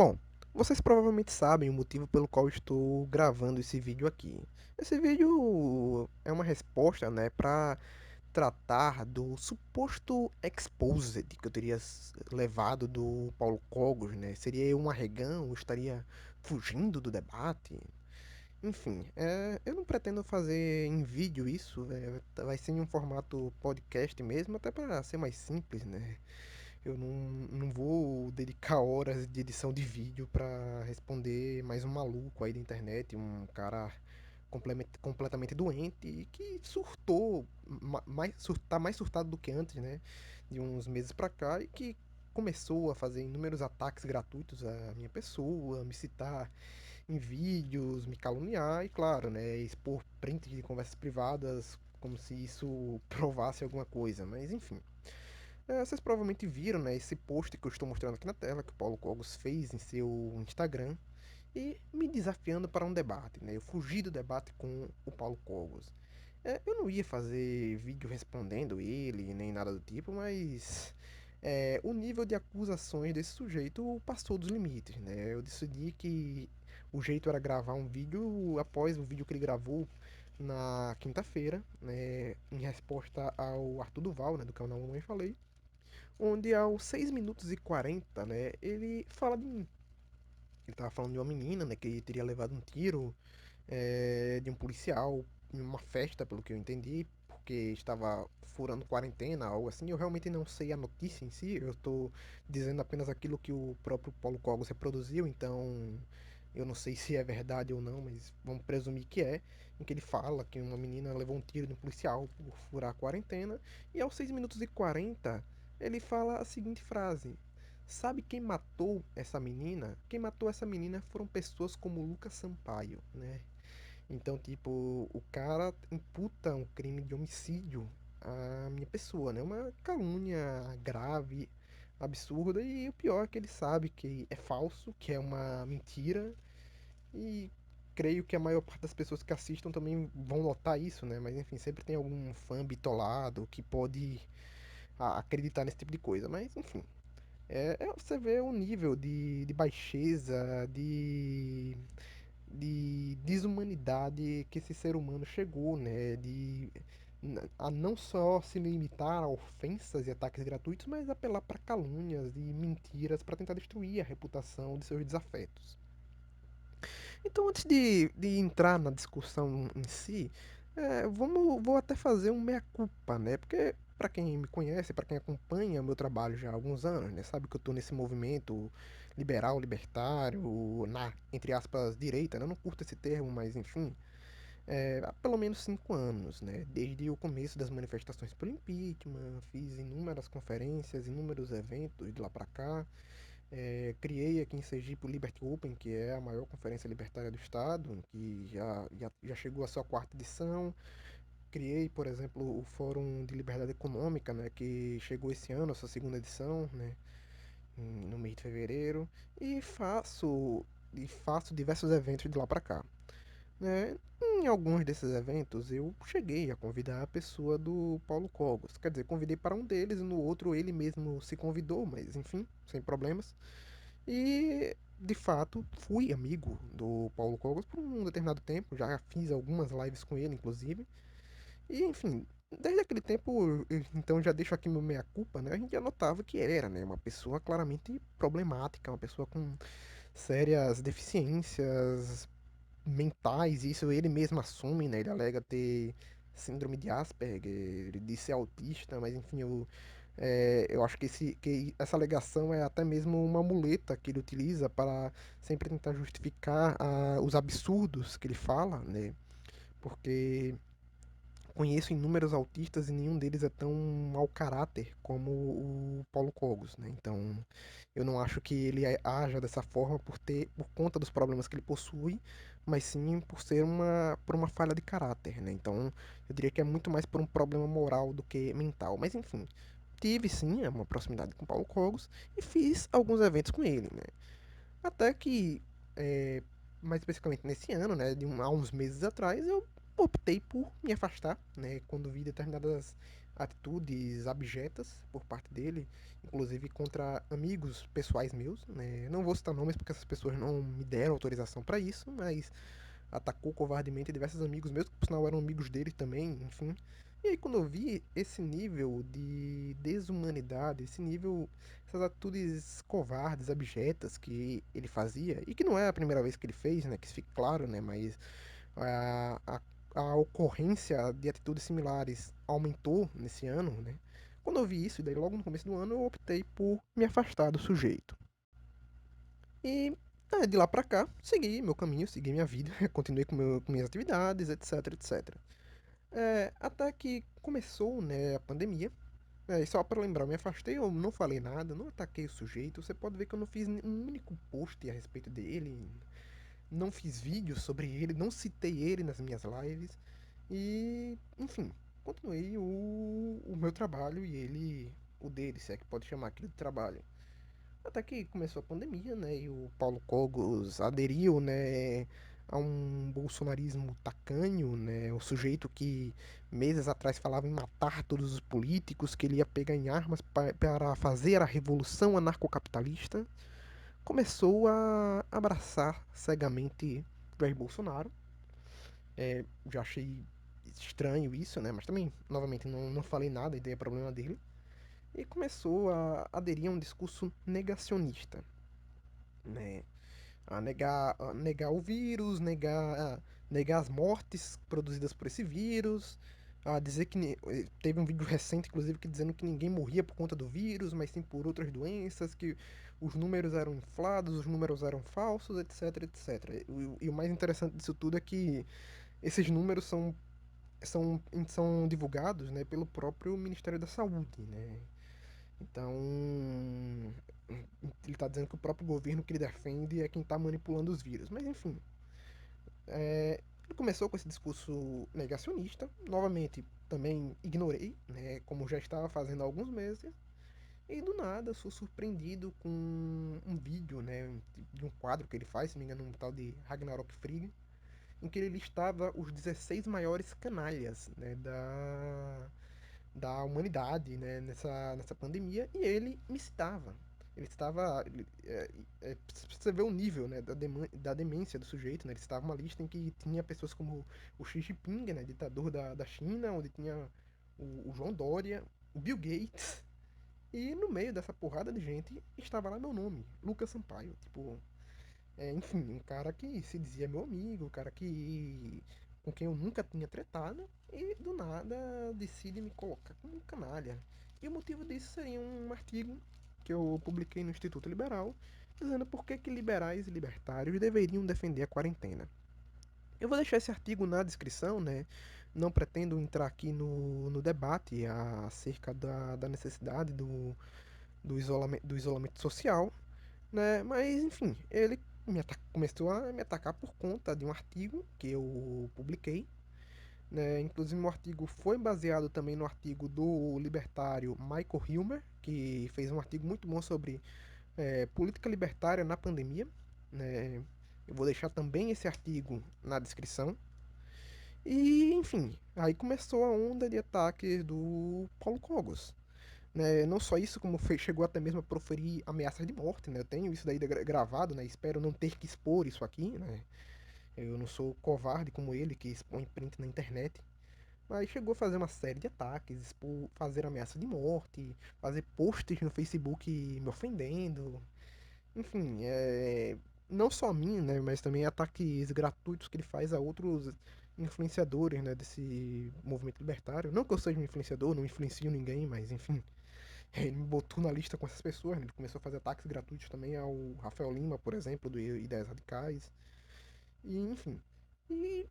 Bom, vocês provavelmente sabem o motivo pelo qual estou gravando esse vídeo aqui. Esse vídeo é uma resposta, né, para tratar do suposto exposed que eu teria levado do Paulo Cogos, né? Seria eu um arregão? Estaria fugindo do debate? Enfim, eu não pretendo fazer em vídeo isso, vai ser em um formato podcast mesmo, até para ser mais simples, né? Eu não vou dedicar horas de edição de vídeo pra responder mais um maluco aí da internet, um cara completamente doente e que surtou, tá mais surtado do que antes, né? De uns meses pra cá e que começou a fazer inúmeros ataques gratuitos à minha pessoa, me citar em vídeos, me caluniar e, claro, né, expor prints de conversas privadas como se isso provasse alguma coisa, mas enfim. Vocês provavelmente viram, né, esse post que eu estou mostrando aqui na tela, que o Paulo Cogos fez em seu Instagram, e me desafiando para um debate, né? Eu fugi do debate com o Paulo Cogos. Eu não ia fazer vídeo respondendo ele, nem nada do tipo, mas o nível de acusações desse sujeito passou dos limites, né? Eu decidi que o jeito era gravar um vídeo após o vídeo que ele gravou na quinta-feira, né, em resposta ao Arthur Duval, né, do canal Mamãe Falei, onde aos 6 minutos e 40, né, ele fala de mim. Ele tava falando de uma menina, né, que teria levado um tiro de um policial em uma festa, pelo que eu entendi, porque estava furando quarentena, algo assim. Eu realmente não sei a notícia em si, eu estou dizendo apenas aquilo que o próprio Paulo Cogos reproduziu, então eu não sei se é verdade ou não, mas vamos presumir que é, em que ele fala que uma menina levou um tiro de um policial por furar a quarentena, e aos 6 minutos e 40 ele fala a seguinte frase: sabe quem matou essa menina? Quem matou essa menina foram pessoas como Lucas Sampaio, né? Então, tipo, o cara imputa um crime de homicídio à minha pessoa, né? Uma calúnia grave, absurda, e o pior é que ele sabe que é falso, que é uma mentira, e creio que a maior parte das pessoas que assistam também vão notar isso, né? Mas enfim, sempre tem algum fã bitolado que pode acreditar nesse tipo de coisa. Mas enfim, você vê o nível de baixeza, de desumanidade que esse ser humano chegou, né? A não só se limitar a ofensas e ataques gratuitos, mas apelar para calúnias e mentiras para tentar destruir a reputação de seus desafetos. Então, antes de entrar na discussão em si, vou até fazer um meia-culpa, né? Porque, para quem me conhece, para quem acompanha o meu trabalho já há alguns anos, né? Sabe que eu tô nesse movimento liberal, libertário, entre aspas, direita, né? Eu não curto esse termo, mas enfim, há pelo menos 5 anos, né? Desde o começo das manifestações pelo impeachment, fiz inúmeras conferências, inúmeros eventos de lá para cá. Criei aqui em Sergipe o Liberty Open, que é a maior conferência libertária do estado, que já chegou à sua quarta edição. Criei, por exemplo, o Fórum de Liberdade Econômica, né, que chegou esse ano, a sua segunda edição, né, no mês de fevereiro. E faço diversos eventos de lá para cá. Né? Em alguns desses eventos eu cheguei a convidar a pessoa do Paulo Cogos. Quer dizer, convidei para um deles e no outro ele mesmo se convidou, mas enfim, sem problemas. E de fato fui amigo do Paulo Cogos por um determinado tempo, já fiz algumas lives com ele, inclusive. E enfim, desde aquele tempo, então já deixo aqui meu meia-culpa, né? A gente já notava que ele era, né, uma pessoa claramente problemática, uma pessoa com sérias deficiências mentais, e isso ele mesmo assume, né? Ele alega ter síndrome de Asperger, ele disse ser autista, mas enfim, eu acho que essa alegação é até mesmo uma muleta que ele utiliza para sempre tentar justificar os absurdos que ele fala, né? Porque conheço inúmeros autistas e nenhum deles é tão mau caráter como o Paulo Cogos, né? Então, eu não acho que ele haja dessa forma por conta dos problemas que ele possui, mas sim por uma falha de caráter, né? Então, eu diria que é muito mais por um problema moral do que mental. Mas enfim, tive sim uma proximidade com o Paulo Cogos e fiz alguns eventos com ele, né? Até que, é, mais especificamente nesse ano, né, há uns meses atrás, eu optei por me afastar, né, quando vi determinadas atitudes abjetas por parte dele, inclusive contra amigos pessoais meus, né? Não vou citar nomes porque essas pessoas não me deram autorização para isso, mas atacou covardemente diversos amigos meus, que por sinal eram amigos dele também, enfim. E aí quando eu vi esse nível de desumanidade, esse nível, essas atitudes covardes, abjetas que ele fazia, e que não é a primeira vez que ele fez, né, que isso fique claro, né, mas a, a, a ocorrência de atitudes similares aumentou nesse ano, né. Quando eu vi isso, e daí logo no começo do ano, eu optei por me afastar do sujeito. E de lá pra cá, segui meu caminho, segui minha vida, continuei com minhas atividades, etc, etc. Até que começou, né, a pandemia. E só pra lembrar, eu me afastei, eu não falei nada, não ataquei o sujeito. Você pode ver que eu não fiz um único post a respeito dele, não fiz vídeos sobre ele, não citei ele nas minhas lives. E, enfim, continuei o meu trabalho e ele o dele, se é que pode chamar aquilo de trabalho. Até que começou a pandemia, né? E o Paulo Cogos aderiu, né? A um bolsonarismo tacanho, né? O sujeito que meses atrás falava em matar todos os políticos, que ele ia pegar em armas para fazer a revolução anarcocapitalista, começou a abraçar cegamente Jair Bolsonaro. Já achei estranho isso, né? Mas também, novamente, não falei nada, e daí é problema dele. E começou a aderir a um discurso negacionista, né? A negar o vírus, negar as mortes produzidas por esse vírus, a dizer que teve um vídeo recente, inclusive, que dizendo que ninguém morria por conta do vírus, mas sim por outras doenças, que os números eram inflados, os números eram falsos, etc, etc. E o mais interessante disso tudo é que esses números são divulgados, né, pelo próprio Ministério da Saúde, né? Então, ele está dizendo que o próprio governo que ele defende é quem está manipulando os vírus. Mas, enfim, ele começou com esse discurso negacionista. Novamente, também ignorei, né, como já estava fazendo há alguns meses. E do nada, sou surpreendido com um vídeo, né, de um quadro que ele faz, se não me engano, um tal de Ragnarok Frigga, em que ele listava os 16 maiores canalhas, né, da humanidade, né, nessa pandemia, e ele me citava. Ele estava. Você vê o nível, né, da demência do sujeito, né? Ele estava uma lista em que tinha pessoas como o Xi Jinping, né, ditador da China, onde tinha o João Dória, o Bill Gates, e no meio dessa porrada de gente estava lá meu nome, Lucas Sampaio. Tipo, enfim, um cara que se dizia meu amigo, um cara que com quem eu nunca tinha tretado e do nada decide me colocar como um canalha. E o motivo disso seria um artigo que eu publiquei no Instituto Liberal dizendo por que liberais e libertários deveriam defender a quarentena. Eu vou deixar esse artigo na descrição, né? Não pretendo entrar aqui no debate acerca da necessidade do isolamento social, né? Mas enfim, ele começou a me atacar por conta de um artigo que eu publiquei, né? Inclusive, meu artigo foi baseado também no artigo do libertário Michael Hilmer, que fez um artigo muito bom sobre política libertária na pandemia, né? Eu vou deixar também esse artigo na descrição. E, enfim, aí começou a onda de ataques do Paulo Cogos, né? Não só isso, como chegou até mesmo a proferir ameaças de morte, né? Eu tenho isso daí gravado, né? Espero não ter que expor isso aqui, né? Eu não sou covarde como ele, que expõe print na internet. Mas chegou a fazer uma série de ataques, expor, fazer ameaça de morte, fazer posts no Facebook me ofendendo. Enfim, não só a mim, né? Mas também ataques gratuitos que ele faz a outros influenciadores, né? Desse movimento libertário. Não que eu seja um influenciador, não influencio ninguém, mas enfim. Ele me botou na lista com essas pessoas, né? Ele começou a fazer ataques gratuitos também ao Rafael Lima, por exemplo, do Ideias Radicais. E, enfim. E,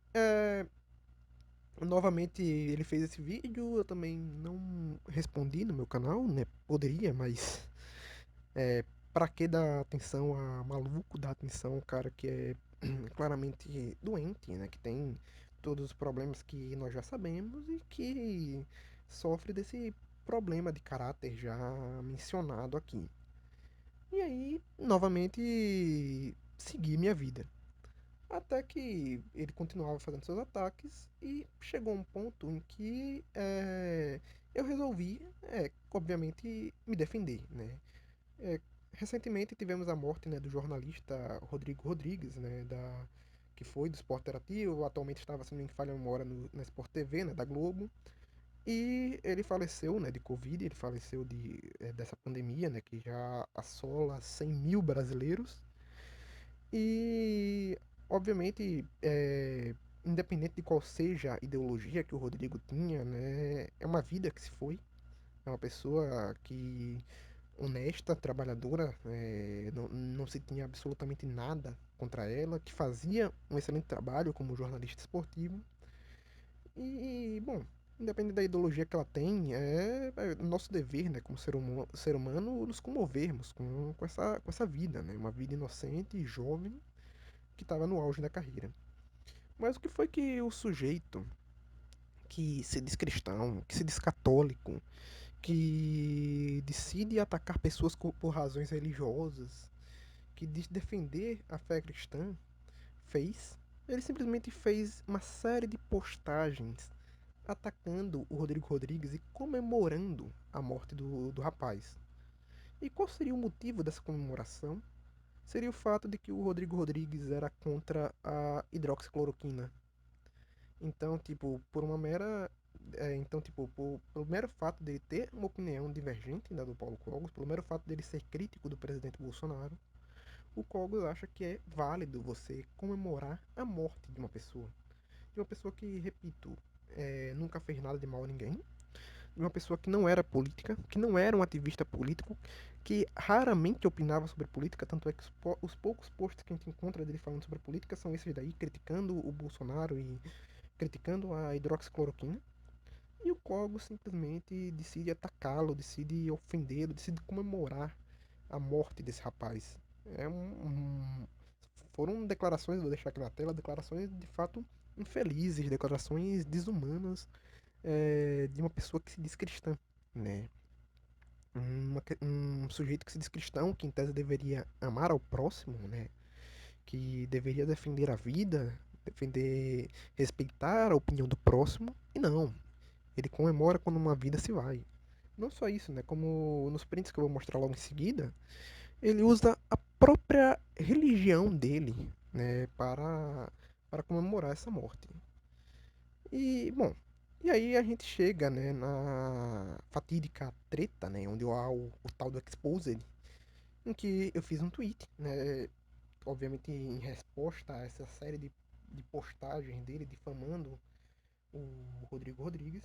novamente, ele fez esse vídeo, eu também não respondi no meu canal, né? Poderia, mas pra que dar atenção a maluco, dar atenção a um cara que é claramente doente, né? Que tem todos os problemas que nós já sabemos e que sofre desse problema de caráter já mencionado aqui. E aí, novamente, segui minha vida. Até que ele continuava fazendo seus ataques e chegou um ponto em que eu resolvi, obviamente, me defender, né? É, recentemente tivemos a morte, né, do jornalista Rodrigo Rodrigues, né, que foi do Sport Interativo, atualmente estava, se não me falha a memória, na Sport TV, né, da Globo. E ele faleceu, né, de Covid, ele faleceu dessa pandemia, né, que já assola 100 mil brasileiros. E, obviamente, independente de qual seja a ideologia que o Rodrigo tinha, né, é uma vida que se foi. É uma pessoa que honesta, trabalhadora, não se tinha absolutamente nada contra ela, que fazia um excelente trabalho como jornalista esportivo. E, bom, independente da ideologia que ela tem, é nosso dever, né, como ser humano, nos comovermos com essa vida, né, uma vida inocente e jovem que estava no auge da carreira. Mas o que foi que o sujeito que se diz cristão, que se diz católico, que decide atacar pessoas por razões religiosas, que diz defender a fé cristã, fez? Ele simplesmente fez uma série de postagens atacando o Rodrigo Rodrigues e comemorando a morte do rapaz. E qual seria o motivo dessa comemoração? Seria o fato de que o Rodrigo Rodrigues era contra a hidroxicloroquina. Então, tipo, por uma mera. Então, tipo, pelo mero fato dele ter uma opinião divergente da do Paulo Cogos, pelo mero fato dele ser crítico do presidente Bolsonaro, o Cogos acha que é válido você comemorar a morte de uma pessoa. De uma pessoa que, repito, nunca fez nada de mal a ninguém, de uma pessoa que não era política, que não era um ativista político, que raramente opinava sobre política, tanto é que os poucos posts que a gente encontra dele falando sobre política são esses daí, criticando o Bolsonaro e criticando a hidroxicloroquina. E o Kogo simplesmente decide atacá-lo, decide ofendê-lo, decide comemorar a morte desse rapaz. Foram declarações, vou deixar aqui na tela, declarações de fato infelizes, declarações desumanas, de uma pessoa que se diz cristã, né? Um sujeito que se diz cristão, que em tese deveria amar ao próximo, né? Que deveria defender a vida, defender, respeitar a opinião do próximo, e não. Ele comemora quando uma vida se vai. Não só isso, né? Como nos prints que eu vou mostrar logo em seguida, ele usa a própria religião dele, né, para comemorar essa morte. E, bom, e aí a gente chega, né, na fatídica treta, né, onde há o tal do Exposed, em que eu fiz um tweet, né, obviamente em resposta a essa série de postagens dele difamando o Rodrigo Rodrigues.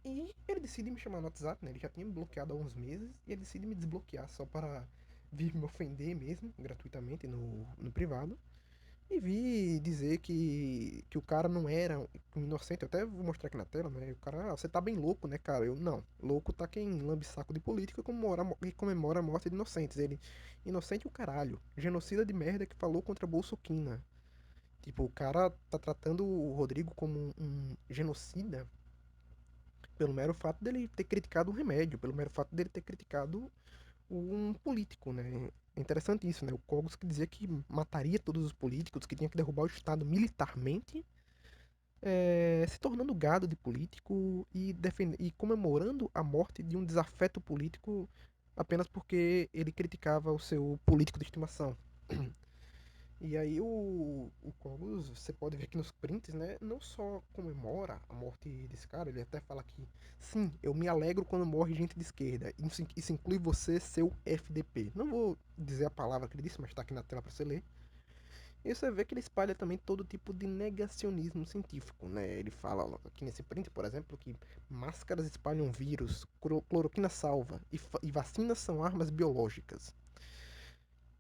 E ele decide me chamar no WhatsApp, né? Ele já tinha me bloqueado há uns meses e ele decide me desbloquear só para vir me ofender mesmo, gratuitamente, no privado. E vi dizer que o cara não era um inocente. Eu até vou mostrar aqui na tela, né? O cara, você tá bem louco, né, cara? Eu, não. Louco tá quem lambe saco de política e comemora a morte de inocentes. Ele, inocente o caralho. Genocida de merda que falou contra a Bolsoquina. Tipo, o cara tá tratando o Rodrigo como um genocida pelo mero fato dele ter criticado um remédio, pelo mero fato dele ter criticado um político, né? É interessante isso, né? O Kogos que dizia que mataria todos os políticos, que tinha que derrubar o Estado militarmente, se tornando gado de político e comemorando a morte de um desafeto político apenas porque ele criticava o seu político de estimação. E aí o Cogos, você pode ver aqui nos prints, né? Não só comemora a morte desse cara, ele até fala que sim, eu me alegro quando morre gente de esquerda. Isso inclui você, seu FDP. Não vou dizer a palavra que ele disse, mas tá aqui na tela para você ler. E você vê que ele espalha também todo tipo de negacionismo científico, né? Ele fala aqui nesse print, por exemplo, que máscaras espalham vírus, cloroquina salva e vacinas são armas biológicas.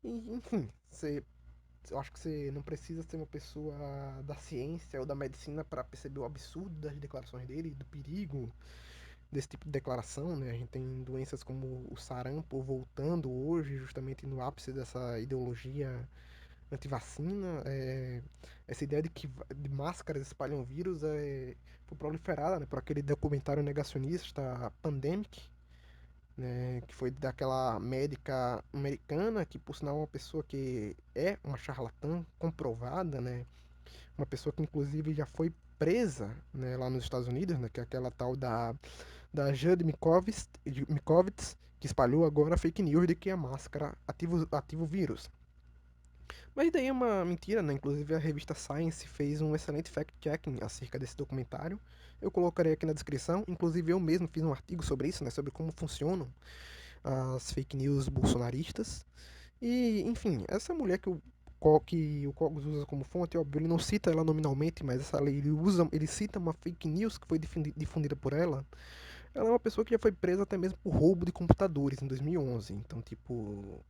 E, enfim, eu acho que você não precisa ser uma pessoa da ciência ou da medicina para perceber o absurdo das declarações dele, do perigo desse tipo de declaração, né? A gente tem doenças como o sarampo voltando hoje, justamente no ápice dessa ideologia antivacina. Essa ideia de que de máscaras espalham vírus foi proliferada, né, por aquele documentário negacionista Pandemic, né, que foi daquela médica americana, que por sinal é uma pessoa que é uma charlatã comprovada, né, uma pessoa que inclusive já foi presa, né, lá nos Estados Unidos, né, que é aquela tal da Jade Mikovits, que espalhou agora fake news de que a máscara ativa o vírus. Mas daí é uma mentira, né? Inclusive a revista Science fez um excelente fact-checking acerca desse documentário. Eu colocarei aqui na descrição. Inclusive eu mesmo fiz um artigo sobre isso, né? Sobre como funcionam as fake news bolsonaristas. E, enfim, essa mulher que o Cogos usa como fonte, óbvio, ele não cita ela nominalmente, mas essa lei ele cita uma fake news que foi difundida por ela. Ela é uma pessoa que já foi presa até mesmo por roubo de computadores em 2011. Então, tipo,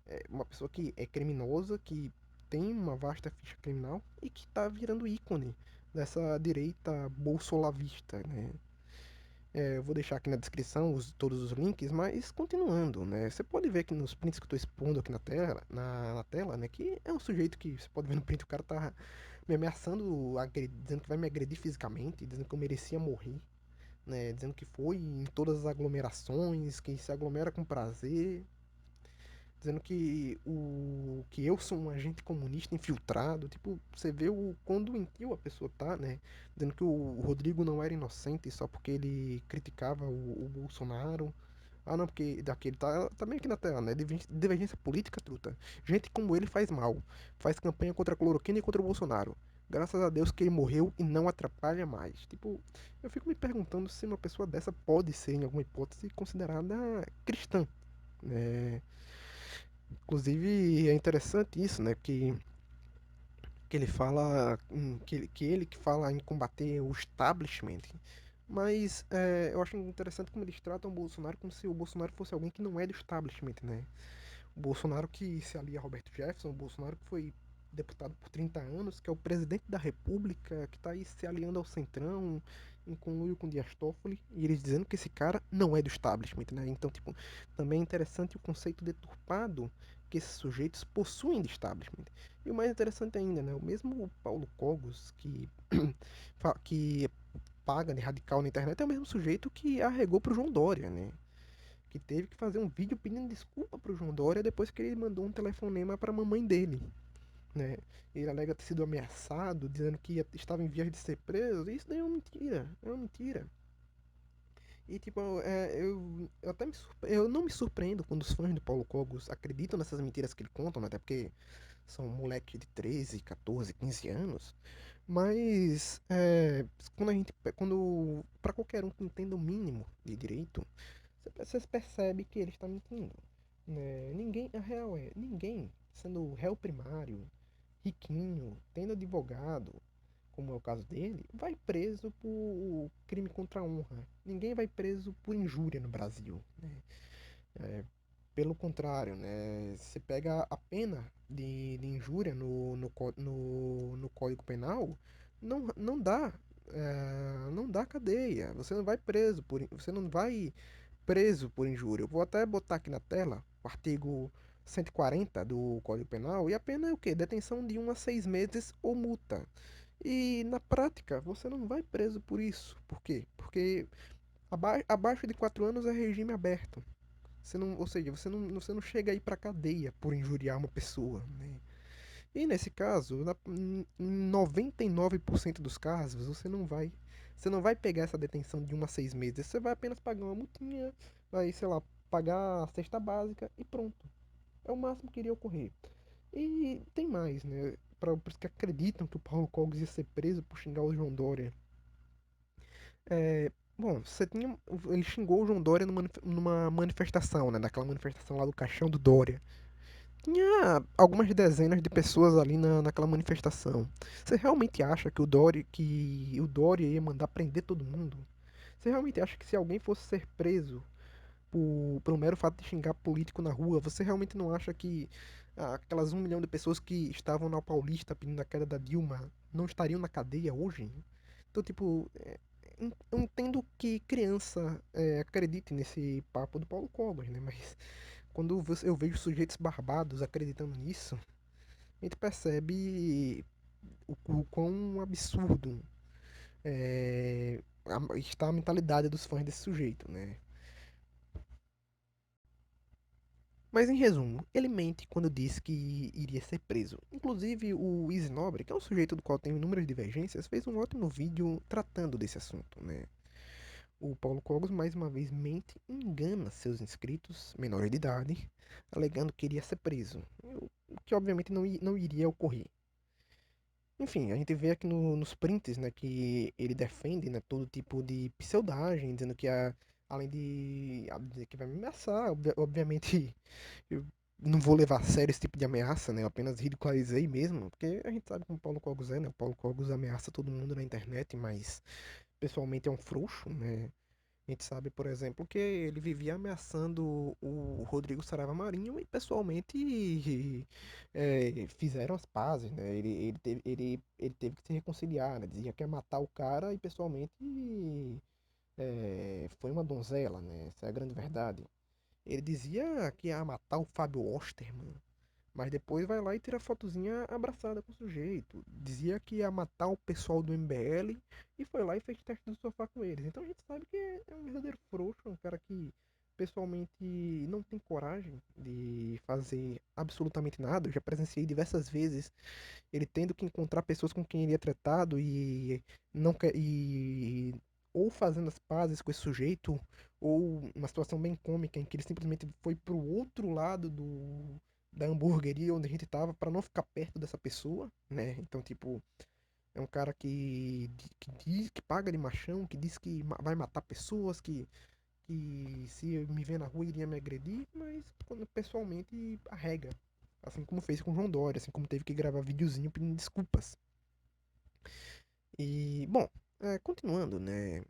é uma pessoa que é criminosa, que tem uma vasta ficha criminal e que tá virando ícone dessa direita bolsolavista, né? Eu vou deixar aqui na descrição todos os links, mas continuando, né? Você pode ver aqui nos prints que eu estou expondo aqui na tela, né? Que é um sujeito que você pode ver no print, o cara tá me ameaçando, dizendo que vai me agredir fisicamente, dizendo que eu merecia morrer, né? Dizendo que foi em todas as aglomerações, que se aglomera com prazer, dizendo que eu sou um agente comunista infiltrado. Tipo, você vê o quão doentio a pessoa tá, né? Dizendo que o Rodrigo não era inocente só porque ele criticava o Bolsonaro. Ah, não, porque daquele tá bem aqui na tela, né? Divergência política, truta. Gente como ele faz mal. Faz campanha contra a cloroquina e contra o Bolsonaro. Graças a Deus que ele morreu e não atrapalha mais. Tipo, eu fico me perguntando se uma pessoa dessa pode ser, em alguma hipótese, considerada cristã, né? Inclusive é interessante isso, né? Que ele fala que fala em combater o establishment, mas eu acho interessante como eles tratam o Bolsonaro como se o Bolsonaro fosse alguém que não é do establishment, né? O Bolsonaro que se alia a Roberto Jefferson, o Bolsonaro que foi deputado por 30 anos, que é o presidente da República, que está aí se aliando ao Centrão, em conluio com Dias Toffoli, e eles dizendo que esse cara não é do establishment, né? Então, tipo, também é interessante o conceito deturpado que esses sujeitos possuem de establishment. E o mais interessante ainda, né? O mesmo Paulo Cogos, que paga de radical na internet, é o mesmo sujeito que arregou pro João Dória, né? Que teve que fazer um vídeo pedindo desculpa pro João Dória depois que ele mandou um telefonema pra mamãe dele, né? Ele alega ter sido ameaçado, dizendo que estava em vias de ser preso. Isso daí é uma mentira, é uma mentira. E tipo, eu até eu não me surpreendo quando os fãs do Paulo Cogos acreditam nessas mentiras que ele conta, né? Até porque são moleques de 13, 14, 15 anos. Mas quando para qualquer um que entenda o mínimo de direito, você percebe que ele está mentindo, né? Ninguém, a real é, ninguém sendo réu primário, riquinho, tendo advogado, como é o caso dele, vai preso por crime contra a honra. Ninguém vai preso por injúria no Brasil, né? É, pelo contrário, né? Você pega a pena de injúria no Código Penal, não dá, não dá cadeia. Você não vai você não vai preso por injúria. Eu vou até botar aqui na tela o artigo 140 do Código Penal e a pena é o quê? Detenção de 1 a 6 meses ou multa. E na prática, você não vai preso por isso. Por quê? Porque abaixo de 4 anos é regime aberto. Você não, ou seja, você não chega aí pra cadeia por injuriar uma pessoa, né? E nesse caso, em 99% dos casos, você não vai pegar essa detenção de 1 a 6 meses. Você vai apenas pagar uma multinha, vai, sei lá, pagar a cesta básica e pronto. É o máximo que iria ocorrer. E tem mais, né? Para os que acreditam que o Paulo Cogos ia ser preso por xingar o João Dória. É, bom, ele xingou o João Dória numa manifestação, né? Naquela manifestação lá do caixão do Dória. Tinha algumas dezenas de pessoas ali naquela manifestação. Você realmente acha que o Dória ia mandar prender todo mundo? Você realmente acha que se alguém fosse ser preso pelo mero fato de xingar político na rua, você realmente não acha que aquelas 1 milhão de pessoas que estavam na Paulista pedindo a queda da Dilma não estariam na cadeia hoje? Então, tipo, eu entendo que criança acredite nesse papo do Paulo Cogos, né? Mas quando eu vejo sujeitos barbados acreditando nisso, a gente percebe o quão absurdo está a mentalidade dos fãs desse sujeito, né? Mas em resumo, ele mente quando diz que iria ser preso. Inclusive, o Easy Nobre, que é um sujeito do qual tem inúmeras divergências, fez um ótimo vídeo tratando desse assunto, né? O Paulo Cogos mais uma vez mente e engana seus inscritos menores de idade, alegando que iria ser preso, o que obviamente não iria ocorrer. Enfim, a gente vê aqui nos prints, né, que ele defende, né, todo tipo de pseudagem, dizendo que além de dizer que vai me ameaçar, obviamente eu não vou levar a sério esse tipo de ameaça, né, eu apenas ridicularizei mesmo, porque a gente sabe como o Paulo Cogos é, né, o Paulo Cogos ameaça todo mundo na internet, mas pessoalmente é um frouxo, né. A gente sabe, por exemplo, que ele vivia ameaçando o Rodrigo Saraiva Marinho e pessoalmente fizeram as pazes, né? Ele teve que se reconciliar, né? Dizia que ia matar o cara e pessoalmente foi uma donzela, né? Essa é a grande verdade. Ele dizia que ia matar o Fábio Osterman, mas depois vai lá e tira a fotozinha abraçada com o sujeito. Dizia que ia matar o pessoal do MBL e foi lá e fez teste do sofá com eles. Então a gente sabe que é um verdadeiro frouxo, um cara que pessoalmente não tem coragem de fazer absolutamente nada. Eu já presenciei diversas vezes ele tendo que encontrar pessoas com quem ele é tratado e não quer e ou fazendo as pazes com esse sujeito, ou uma situação bem cômica em que ele simplesmente foi pro outro lado da hamburgueria onde a gente tava para não ficar perto dessa pessoa, né? Então, tipo, é um cara que diz que paga de machão, que diz que vai matar pessoas, que se me ver na rua iria me agredir, mas quando pessoalmente arrega. Assim como fez com o João Dória, assim como teve que gravar videozinho pedindo desculpas. E, bom, continuando, né?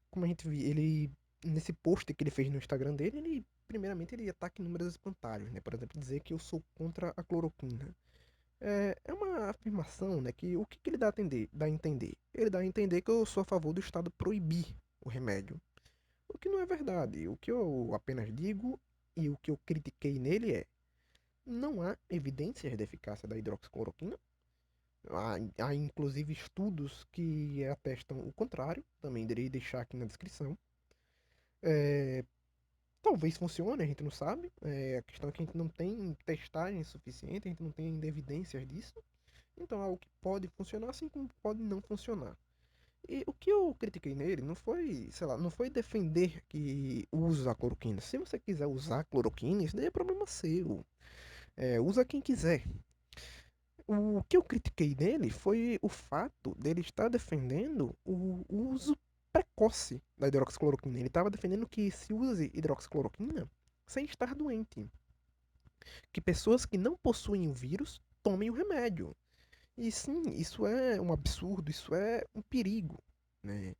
Como a gente viu, ele, nesse post que ele fez no Instagram dele, primeiramente, ele ataca inúmeros espantalhos, né? Por exemplo, dizer que eu sou contra a cloroquina. É uma afirmação, né? Que o que ele dá a entender? Ele dá a entender que eu sou a favor do Estado proibir o remédio. O que não é verdade. O que eu apenas digo e o que eu critiquei nele é: não há evidências de eficácia da hidroxicloroquina. Há inclusive estudos que atestam o contrário, também irei deixar aqui na descrição. É, talvez funcione, a gente não sabe. A questão é que a gente não tem testagem suficiente, a gente não tem ainda evidências disso. Então é algo que pode funcionar, assim como pode não funcionar. E o que eu critiquei nele não foi, sei lá, não foi defender que usa a cloroquina. Se você quiser usar a cloroquina, isso daí é problema seu. Usa quem quiser. O que eu critiquei nele foi o fato dele estar defendendo o uso precoce da hidroxicloroquina. Ele estava defendendo que se use hidroxicloroquina sem estar doente. Que pessoas que não possuem o vírus tomem o remédio. E sim, isso é um absurdo, isso é um perigo, né?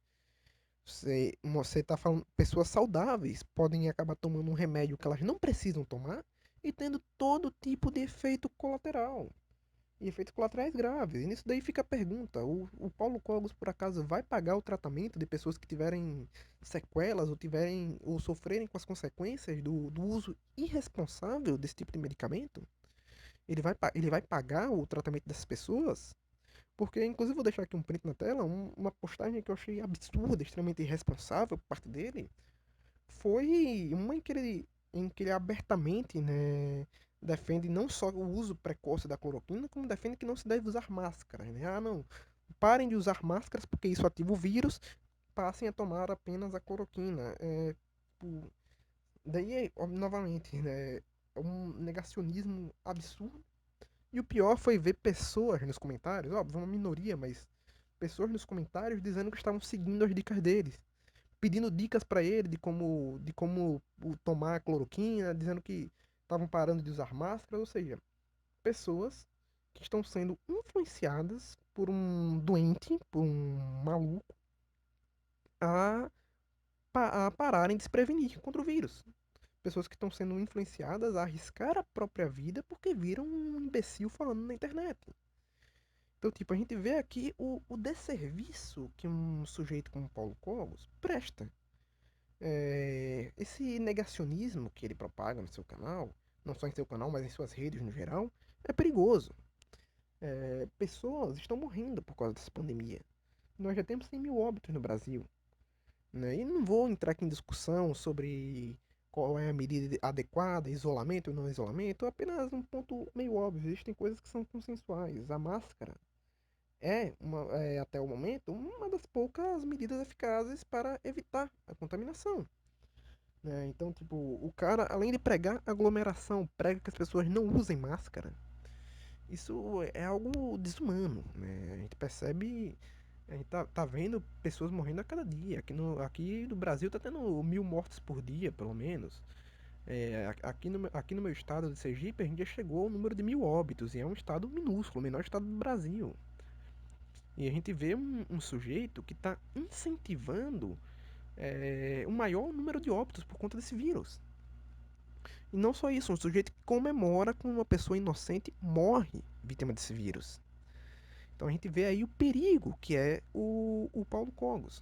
Você tá falando, pessoas saudáveis podem acabar tomando um remédio que elas não precisam tomar e tendo todo tipo de efeito colateral. E efeitos colaterais graves. E nisso daí fica a pergunta: o Paulo Cogos por acaso vai pagar o tratamento de pessoas que tiverem sequelas ou sofrerem com as consequências do uso irresponsável desse tipo de medicamento? Ele vai pagar o tratamento dessas pessoas? Porque, inclusive, vou deixar aqui um print na tela, uma postagem que eu achei absurda, extremamente irresponsável por parte dele, foi uma em que ele abertamente, né, defende não só o uso precoce da cloroquina, como defende que não se deve usar máscaras, né? Ah, não, parem de usar máscaras porque isso ativa o vírus, passem a tomar apenas a cloroquina. Tipo, daí, novamente, né, é um negacionismo absurdo. E o pior foi ver pessoas nos comentários, óbvio, uma minoria, mas pessoas nos comentários dizendo que estavam seguindo as dicas deles, pedindo dicas para ele de como tomar cloroquina, dizendo que estavam parando de usar máscaras, ou seja, pessoas que estão sendo influenciadas por um doente, por um maluco, a, a pararem de se prevenir contra o vírus. Pessoas que estão sendo influenciadas a arriscar a própria vida porque viram um imbecil falando na internet. Então, tipo, a gente vê aqui o desserviço que um sujeito como Paulo Cogos presta. Esse negacionismo que ele propaga no seu canal, não só em seu canal, mas em suas redes no geral, é perigoso. Pessoas estão morrendo por causa dessa pandemia. Nós já temos 100 mil óbitos no Brasil. Né? E não vou entrar aqui em discussão sobre qual é a medida adequada, isolamento ou não isolamento, é apenas um ponto meio óbvio. Existem coisas que são consensuais. A máscara até o momento, uma das poucas medidas eficazes para evitar a contaminação. Né? Então, tipo, o cara, além de pregar aglomeração, prega que as pessoas não usem máscara. Isso é algo desumano, né? A gente percebe, a gente tá vendo pessoas morrendo a cada dia. Aqui no Brasil tá tendo 1.000 mortes por dia, pelo menos. Aqui no meu estado de Sergipe, a gente já chegou ao número de 1.000 óbitos, e é um estado minúsculo, o menor estado do Brasil. E a gente vê um sujeito que está incentivando o maior número de óbitos por conta desse vírus. E não só isso, um sujeito que comemora quando uma pessoa inocente morre vítima desse vírus. Então a gente vê aí o perigo que é o Paulo Cogos.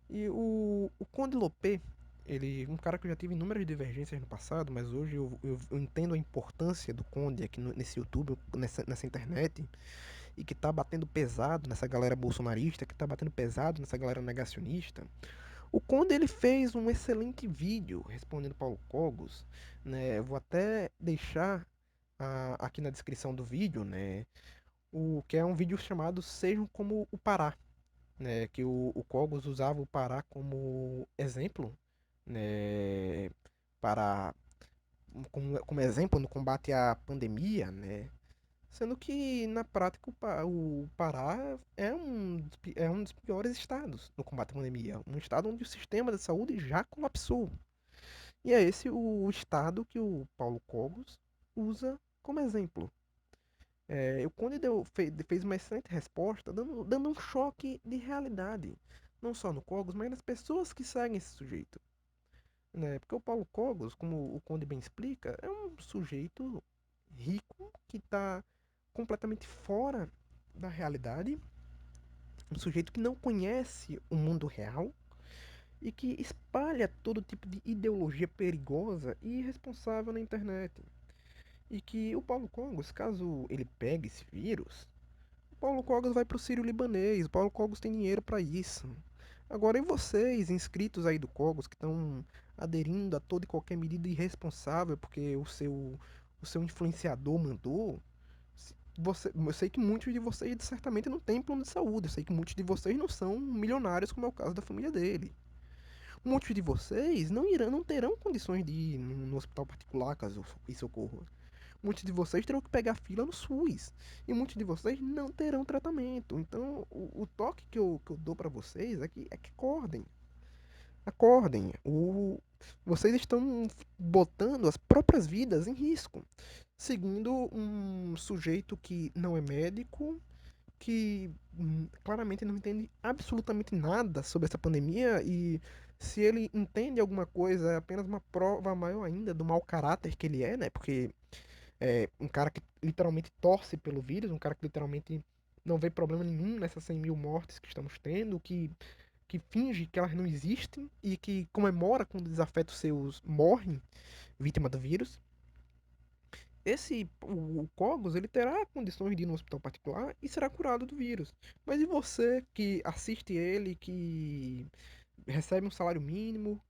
E o Conde Lopé, ele, um cara que eu já tive inúmeras divergências no passado, mas hoje eu entendo a importância do Conde aqui nesse YouTube, nessa internet, e que tá batendo pesado nessa galera bolsonarista, que tá batendo pesado nessa galera negacionista. O Conde ele fez um excelente vídeo respondendo Paulo Cogos, né? Eu vou até deixar aqui na descrição do vídeo, né? O que é um vídeo chamado Sejam como o Pará, né? Que o Cogos usava o Pará como exemplo, né? Para como exemplo no combate à pandemia, né? Sendo que, na prática, o Pará é um dos piores estados no combate à pandemia. Um estado onde o sistema de saúde já colapsou. E é esse o estado que o Paulo Cogos usa como exemplo. O Conde fez uma excelente resposta, dando um choque de realidade. Não só no Cogos, mas nas pessoas que seguem esse sujeito. Né? Porque o Paulo Cogos, como o Conde bem explica, é um sujeito rico que está completamente fora da realidade, um sujeito que não conhece o mundo real e que espalha todo tipo de ideologia perigosa e irresponsável na internet. E que o Paulo Cogos, caso ele pegue esse vírus, o Paulo Cogos vai para o Sírio Libanês, o Paulo Cogos tem dinheiro para isso. Agora, e vocês, inscritos aí do Cogos, que estão aderindo a toda e qualquer medida irresponsável porque o seu influenciador mandou, eu sei que muitos de vocês certamente não têm plano de saúde. Eu sei que muitos de vocês não são milionários, como é o caso da família dele. Muitos de vocês não terão condições de ir no hospital particular caso isso ocorra. Muitos de vocês terão que pegar fila no SUS. E muitos de vocês não terão tratamento. Então, o toque que eu dou para vocês é que acordem. Acordem. Vocês estão botando as próprias vidas em risco. Seguindo um sujeito que não é médico, que claramente não entende absolutamente nada sobre essa pandemia, e se ele entende alguma coisa é apenas uma prova maior ainda do mau caráter que ele é, né? Porque é um cara que literalmente torce pelo vírus, um cara que literalmente não vê problema nenhum nessas 100.000 mortes que estamos tendo, que finge que elas não existem e que comemora quando desafetos seus morrem vítima do vírus. O Cogos, ele terá condições de ir no hospital particular e será curado do vírus. Mas e você que assiste ele, que recebe um salário mínimo,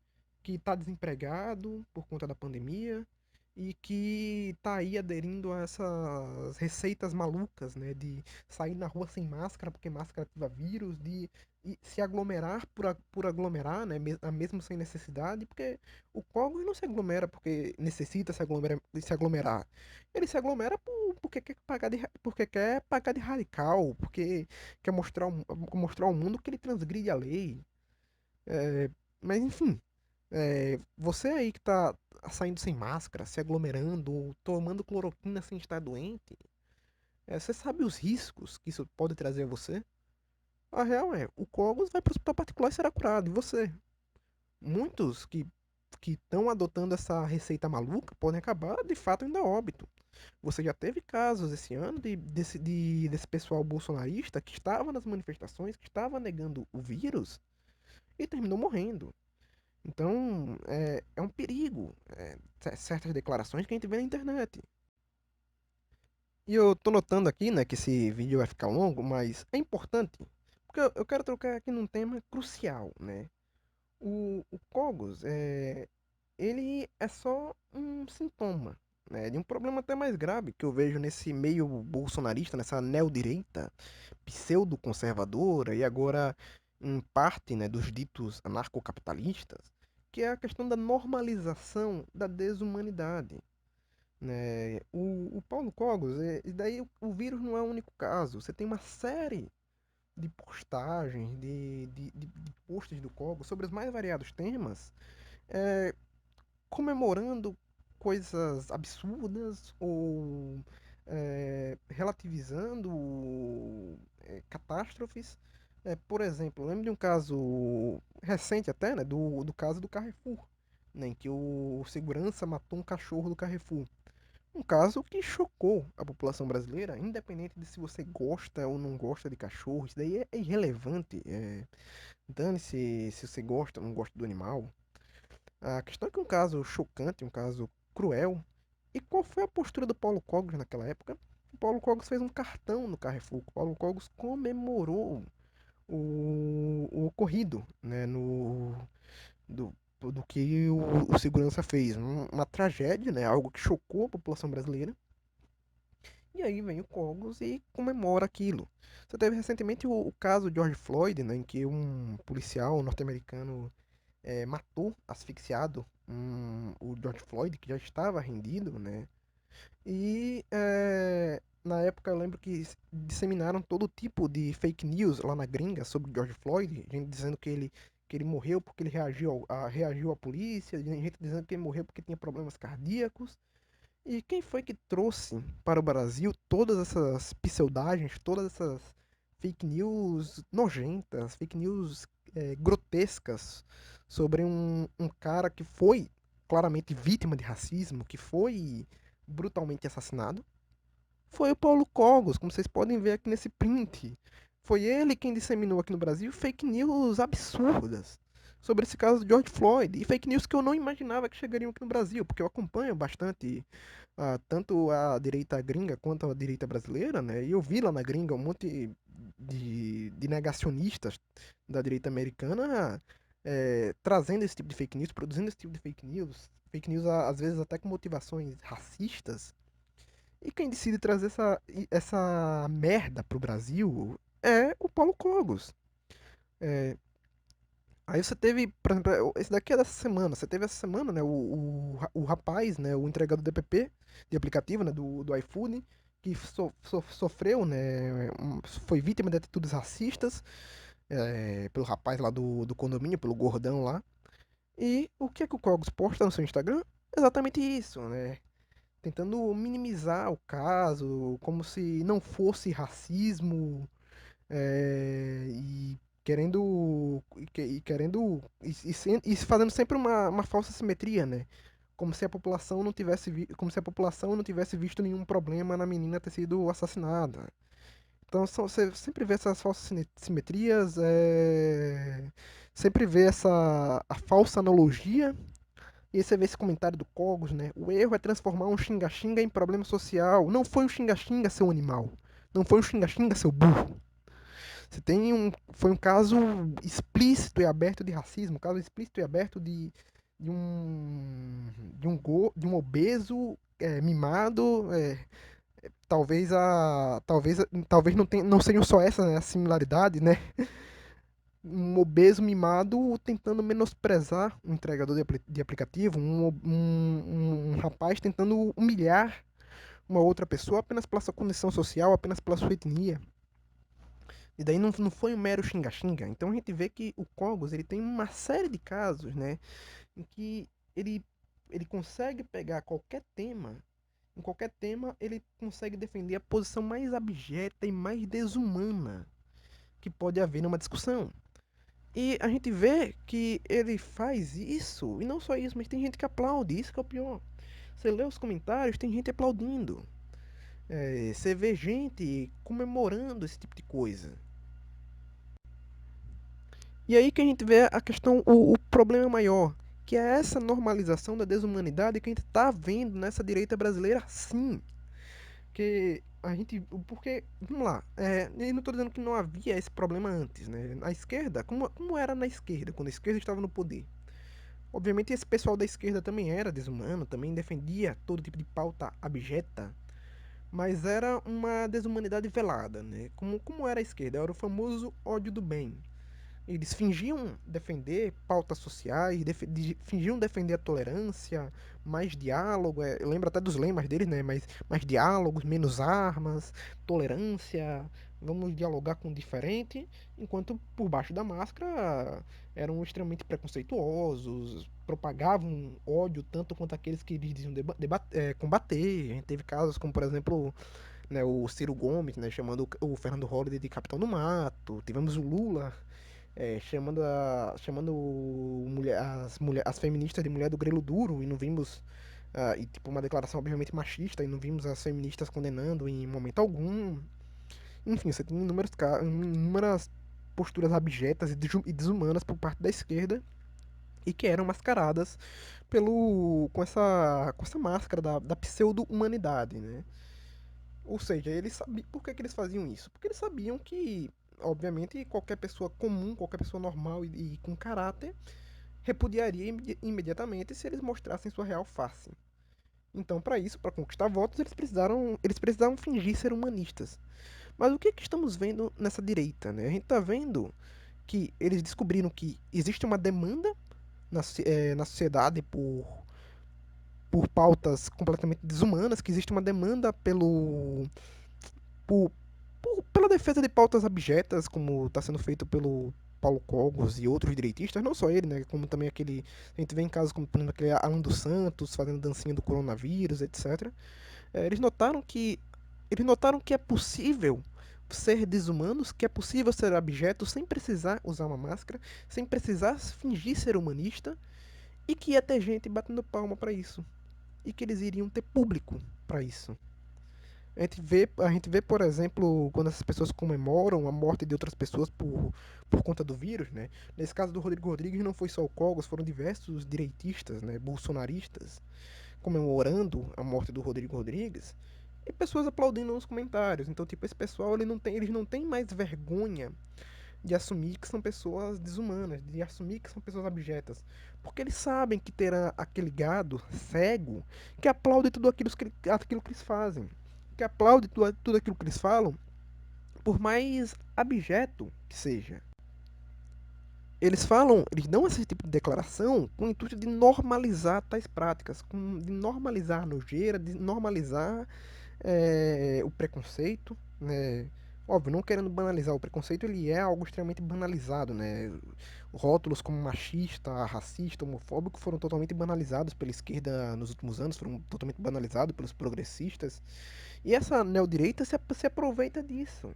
que está desempregado por conta da pandemia e que está aí aderindo a essas receitas malucas, né, de sair na rua sem máscara porque máscara ativa vírus, de se aglomerar por aglomerar, né, mesmo sem necessidade, porque o Cogos não se aglomera porque necessita se aglomerar. Ele se aglomera porque quer pagar de radical, porque quer mostrar ao mundo que ele transgride a lei. É, mas enfim, você aí que tá saindo sem máscara, se aglomerando, tomando cloroquina sem estar doente, você sabe os riscos que isso pode trazer a você? A real é, o Cogos vai para o hospital particular e será curado, e você? Muitos que estão adotando essa receita maluca podem acabar de fato indo a óbito. Você já teve casos esse ano desse pessoal bolsonarista que estava nas manifestações, que estava negando o vírus e terminou morrendo. Então, é um perigo, certas declarações que a gente vê na internet. E eu tô notando aqui, né, que esse vídeo vai ficar longo, mas é importante, porque eu quero trocar aqui num tema crucial, né? O Cogos, ele é só um sintoma, né, de um problema até mais grave que eu vejo nesse meio bolsonarista, nessa neodireita pseudo-conservadora e agora em parte, né, dos ditos anarcocapitalistas, que é a questão da normalização da desumanidade. Né? O Paulo Cogos, e daí o vírus não é o único caso. Você tem uma série de postagens, de posts do Cogos sobre os mais variados temas, é, comemorando coisas absurdas ou relativizando catástrofes. Por exemplo, eu lembro de um caso recente até, né, do caso do Carrefour, né, em que o segurança matou um cachorro do Carrefour. Um caso que chocou a população brasileira, independente de se você gosta ou não gosta de cachorro, isso daí é irrelevante. Dane-se se você gosta ou não gosta do animal. A questão é que é um caso chocante, um caso cruel. E qual foi a postura do Paulo Cogos naquela época? O Paulo Cogos fez um cartão no Carrefour. O Paulo Cogos comemorou o ocorrido, né, do que o segurança fez. Uma tragédia, né, algo que chocou a população brasileira. E aí vem o Cogos e comemora aquilo. Você teve recentemente o caso George Floyd, né, em que um policial norte-americano matou, asfixiado, o George Floyd, que já estava rendido, né? E na época eu lembro que disseminaram todo tipo de fake news lá na gringa sobre George Floyd, gente dizendo que ele morreu porque ele reagiu à polícia, gente dizendo que ele morreu porque tinha problemas cardíacos. E quem foi que trouxe para o Brasil todas essas pseudagens, todas essas fake news nojentas, fake news grotescas sobre um cara que foi claramente vítima de racismo, que foi brutalmente assassinado? Foi o Paulo Cogos, como vocês podem ver aqui nesse print. Foi ele quem disseminou aqui no Brasil fake news absurdas sobre esse caso de George Floyd. E fake news que eu não imaginava que chegariam aqui no Brasil, porque eu acompanho bastante tanto a direita gringa quanto a direita brasileira, né? E eu vi lá na gringa um monte de negacionistas da direita americana trazendo esse tipo de fake news, produzindo esse tipo de fake news às vezes até com motivações racistas. E quem decide trazer essa merda pro Brasil é o Paulo Cogos. É, aí você teve, por exemplo, esse daqui é dessa semana. Você teve essa semana, né, o rapaz, né, o entregador de app, de aplicativo, né, do iFood, que sofreu, né, foi vítima de atitudes racistas pelo rapaz lá do condomínio, pelo gordão lá. E o que é que o Cogos posta no seu Instagram? Exatamente isso, né? Tentando minimizar o caso, como se não fosse racismo, e querendo e fazendo sempre uma falsa simetria, né? Como se a população não tivesse como se a população não tivesse visto nenhum problema na menina ter sido assassinada. Então você sempre vê essas falsas simetrias, sempre vê a falsa analogia. E aí você vê esse comentário do Cogos, né? O erro é transformar um xinga-xinga em problema social. Não foi um xinga-xinga, seu animal. Não foi um xinga-xinga, seu burro. Foi um caso explícito e aberto de racismo, um caso explícito e aberto de um obeso mimado. Talvez não sejam só essas, né, as similaridades, né? Um obeso mimado tentando menosprezar um entregador de aplicativo, um rapaz tentando humilhar uma outra pessoa apenas pela sua condição social, apenas pela sua etnia. E daí não foi um mero xinga-xinga. Então a gente vê que o Cogos ele tem uma série de casos, né, em que ele, ele consegue pegar qualquer tema, em qualquer tema ele consegue defender a posição mais abjeta e mais desumana que pode haver numa discussão. E a gente vê que ele faz isso, e não só isso, mas tem gente que aplaude, isso que é o pior. Você lê os comentários, tem gente aplaudindo. Você vê gente comemorando esse tipo de coisa. E aí que a gente vê a questão, o problema maior, que é essa normalização da desumanidade que a gente tá vendo nessa direita brasileira sim. Que a gente. Porque, vamos lá, eu não estou dizendo que não havia esse problema antes, né? Na esquerda, como era na esquerda, quando a esquerda estava no poder? Obviamente esse pessoal da esquerda também era desumano, também defendia todo tipo de pauta abjeta, mas era uma desumanidade velada, né? Como era a esquerda? Era o famoso ódio do bem. Eles fingiam defender pautas sociais, fingiam defender a tolerância, mais diálogo. Eu lembro até dos lemas deles, né? Mais diálogos, menos armas, tolerância, vamos dialogar com o diferente, enquanto por baixo da máscara eram extremamente preconceituosos, propagavam ódio tanto quanto aqueles que eles diziam combater. A gente teve casos como, por exemplo, né, o Ciro Gomes, né, chamando o Fernando Holliday de Capitão do Mato. Tivemos o Lula chamando as feministas de mulher do grelo duro e não vimos e tipo uma declaração obviamente machista e não vimos as feministas condenando em momento algum. Enfim, você tem inúmeras posturas abjetas e desumanas por parte da esquerda e que eram mascaradas com essa máscara da pseudo-humanidade, né? Ou seja, eles sabiam. Por que eles faziam isso? Porque eles sabiam que, obviamente, qualquer pessoa comum, qualquer pessoa normal e com caráter, repudiaria imediatamente se eles mostrassem sua real face. Então, para isso, para conquistar votos, eles precisaram fingir ser humanistas. Mas o que estamos vendo nessa direita? Né? A gente está vendo que eles descobriram que existe uma demanda na sociedade por pautas completamente desumanas, que existe uma demanda por pela defesa de pautas abjetas, como está sendo feito pelo Paulo Cogos e outros direitistas, não só ele, né, como também aquele, a gente vê em casos como por exemplo, aquele Alan dos Santos fazendo dancinha do coronavírus, etc. Eles notaram que é possível ser desumanos, que é possível ser abjeto sem precisar usar uma máscara, sem precisar fingir ser humanista, e que ia ter gente batendo palma para isso, e que eles iriam ter público para isso. A gente vê, por exemplo, quando essas pessoas comemoram a morte de outras pessoas por conta do vírus, né? Nesse caso do Rodrigo Rodrigues não foi só o Cogos, foram diversos direitistas, né, bolsonaristas, comemorando a morte do Rodrigo Rodrigues e pessoas aplaudindo nos comentários. Então, tipo, esse pessoal eles não têm mais vergonha de assumir que são pessoas desumanas, de assumir que são pessoas abjetas. Porque eles sabem que terá aquele gado cego que aplaude tudo aquilo que eles fazem. Que aplaude tudo aquilo que eles falam, por mais abjeto que seja. Eles dão esse tipo de declaração com o intuito de normalizar tais práticas, de normalizar a nojeira, de normalizar o preconceito, né? Óbvio, não querendo banalizar o preconceito, ele é algo extremamente banalizado, né? Rótulos como machista, racista, homofóbico foram totalmente banalizados pela esquerda nos últimos anos, foram totalmente banalizados pelos progressistas. E essa neodireita se aproveita disso.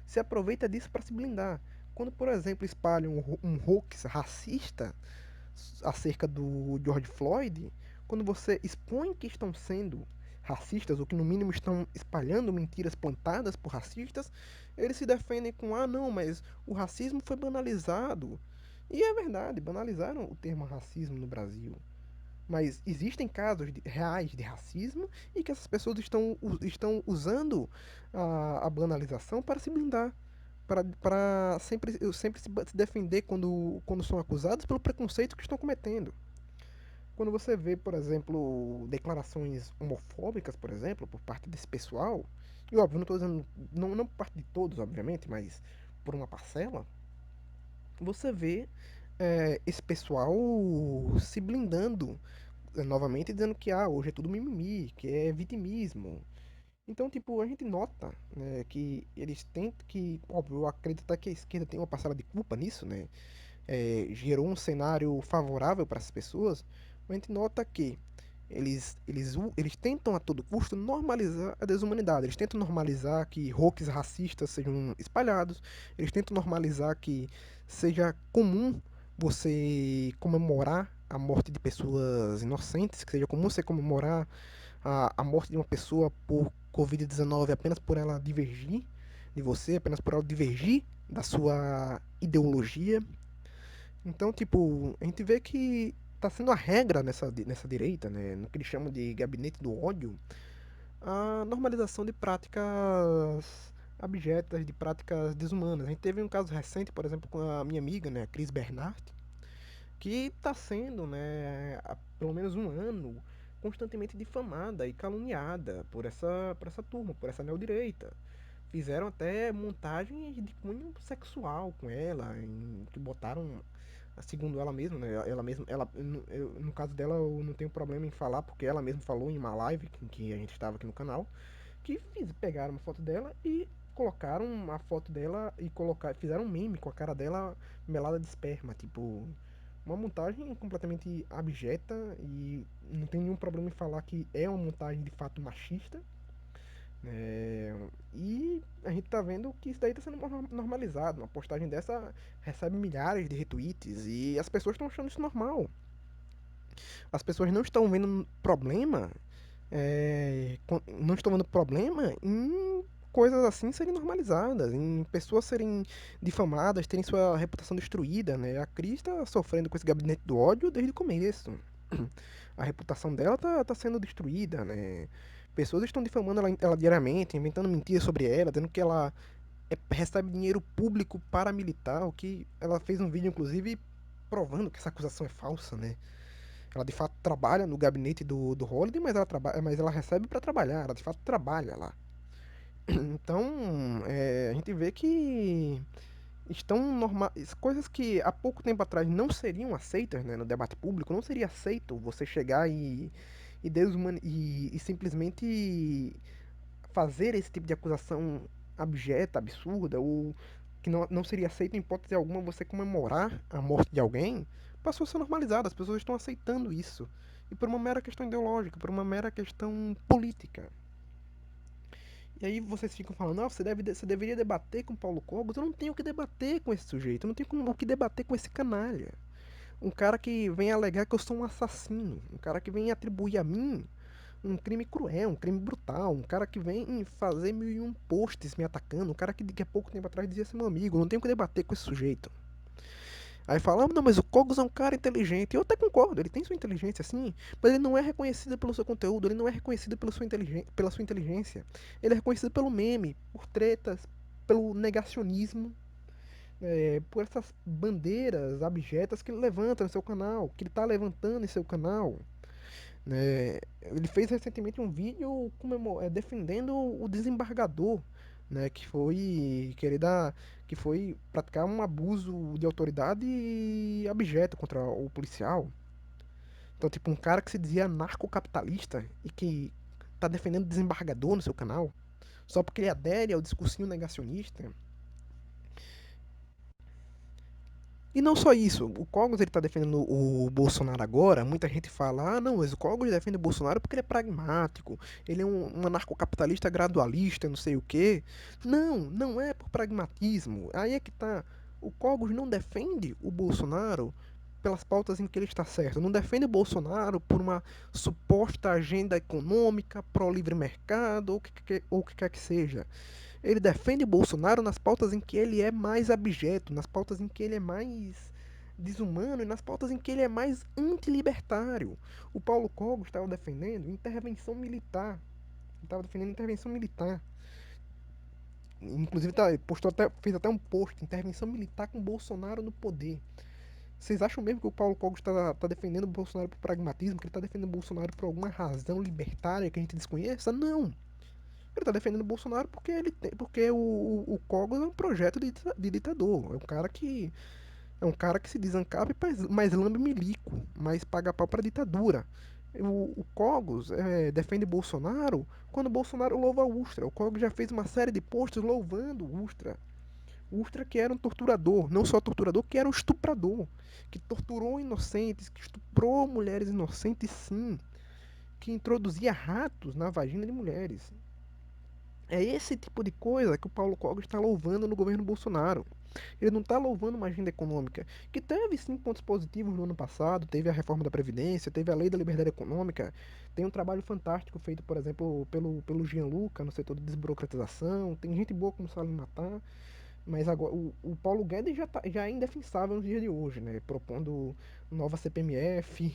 Se aproveita disso para se blindar. Quando, por exemplo, espalham um hoax racista acerca do George Floyd, quando você expõe que estão sendo racistas, ou que no mínimo estão espalhando mentiras plantadas por racistas, eles se defendem com: ah, não, mas o racismo foi banalizado. E é verdade, banalizaram o termo racismo no Brasil. Mas existem casos reais de racismo e que essas pessoas estão usando a banalização para se blindar, para sempre se defender quando são acusados pelo preconceito que estão cometendo. Quando você vê, por exemplo, declarações homofóbicas, por exemplo, por parte desse pessoal, e óbvio, não estou dizendo, não por parte de todos, obviamente, mas por uma parcela, você vê esse pessoal se blindando novamente, dizendo que hoje é tudo mimimi, que é vitimismo. Então, tipo, a gente nota, né, que eles tentam que, óbvio, eu acredito até que a esquerda tem uma parcela de culpa nisso, né? Gerou um cenário favorável para as pessoas, mas a gente nota que eles tentam a todo custo normalizar a desumanidade. Eles tentam normalizar que hoax racistas sejam espalhados. Eles tentam normalizar que seja comum você comemorar a morte de pessoas inocentes, que seja comum você comemorar a morte de uma pessoa por Covid-19 apenas por ela divergir de você, apenas por ela divergir da sua ideologia. Então, tipo, a gente vê que tá sendo a regra nessa direita, né, no que eles chamam de gabinete do ódio, a normalização de práticas abjetas, de práticas desumanas. A gente teve um caso recente, por exemplo, com a minha amiga, né, a Cris Bernard, que está sendo, né, há pelo menos um ano, constantemente difamada e caluniada por essa turma, por essa neodireita. Fizeram até montagens de cunho sexual com ela, que botaram, segundo ela mesma, né, ela mesma, no caso dela eu não tenho problema em falar, porque ela mesma falou em uma live que a gente estava aqui no canal, pegaram uma foto dela e colocaram a foto dela e fizeram um meme com a cara dela melada de esperma, tipo, uma montagem completamente abjeta e não tem nenhum problema em falar que é uma montagem de fato machista. E a gente tá vendo que isso daí tá sendo normalizado. Uma postagem dessa recebe milhares de retweets e as pessoas estão achando isso normal. As pessoas não estão vendo problema, não estão vendo problema em coisas assim serem normalizadas, em pessoas serem difamadas, terem sua reputação destruída, né? A Cris está sofrendo com esse gabinete do ódio desde o começo. A reputação dela tá sendo destruída, né? Pessoas estão difamando ela diariamente, inventando mentiras sobre ela, dizendo que ela recebe dinheiro público paramilitar, o que ela fez um vídeo, inclusive, provando que essa acusação é falsa, né? Ela de fato trabalha no gabinete do Holiday, mas ela recebe para trabalhar, ela de fato trabalha lá. Então, a gente vê que estão normais, coisas que há pouco tempo atrás não seriam aceitas, né, no debate público, não seria aceito você chegar e simplesmente fazer esse tipo de acusação abjeta, absurda, ou que não seria aceito em hipótese alguma você comemorar a morte de alguém, passou a ser normalizado, as pessoas estão aceitando isso. E por uma mera questão ideológica, por uma mera questão política. E aí vocês ficam falando, ah, você deveria debater com Paulo Cogos. Eu não tenho o que debater com esse sujeito, eu não tenho o que debater com esse canalha. Um cara que vem alegar que eu sou um assassino, um cara que vem atribuir a mim um crime cruel, um crime brutal, um cara que vem fazer mil e um posts me atacando, um cara que há pouco tempo atrás dizia ser meu amigo, eu não tenho que debater com esse sujeito. Aí fala, ah, não, mas o Cogos é um cara inteligente. Eu até concordo, ele tem sua inteligência, sim, mas ele não é reconhecido pelo seu conteúdo, ele não é reconhecido pela sua inteligência. Ele é reconhecido pelo meme, por tretas, pelo negacionismo, por essas bandeiras abjetas que ele levanta no seu canal, que ele tá levantando em seu canal. Né? Ele fez recentemente um vídeo defendendo o desembargador, né, que foi praticar um abuso de autoridade abjeto contra o policial. Então, tipo, um cara que se dizia anarcocapitalista e que tá defendendo o desembargador no seu canal, só porque ele adere ao discursinho negacionista. E não só isso, o Cogos ele tá defendendo o Bolsonaro agora, muita gente fala, ah não, mas o Cogos defende o Bolsonaro porque ele é pragmático, ele é um anarcocapitalista gradualista, não sei o quê. Não, não é por pragmatismo, aí é que tá, o Cogos não defende o Bolsonaro pelas pautas em que ele está certo, não defende o Bolsonaro por uma suposta agenda econômica, pró-livre mercado, ou o que quer que seja. Ele defende Bolsonaro nas pautas em que ele é mais abjeto, nas pautas em que ele é mais desumano e nas pautas em que ele é mais antilibertário. O Paulo Cogos estava defendendo intervenção militar. Estava defendendo intervenção militar. Inclusive fez até um post, intervenção militar com Bolsonaro no poder. Vocês acham mesmo que o Paulo Cogos está defendendo o Bolsonaro por pragmatismo, que ele está defendendo o Bolsonaro por alguma razão libertária que a gente desconheça? Não. Ele tá defendendo o Bolsonaro porque porque o Cogos é um projeto de ditador. É um cara que se diz ANCAP, mas lambe milico, mas paga pau pra ditadura. O Cogos defende Bolsonaro quando o Bolsonaro louva o Ustra. O Cogos já fez uma série de posts louvando o Ustra. O Ustra que era um torturador, não só torturador, que era um estuprador, que torturou inocentes, que estuprou mulheres inocentes, sim, que introduzia ratos na vagina de mulheres. É esse tipo de coisa que o Paulo Cogos está louvando no governo Bolsonaro. Ele não está louvando uma agenda econômica, que teve sim pontos positivos no ano passado, teve a reforma da Previdência, teve a lei da liberdade econômica, tem um trabalho fantástico feito, por exemplo, pelo Gianluca no setor de desburocratização, tem gente boa como Salim Matar, mas agora o Paulo Guedes já é indefensável nos dias de hoje, né? Propondo nova CPMF,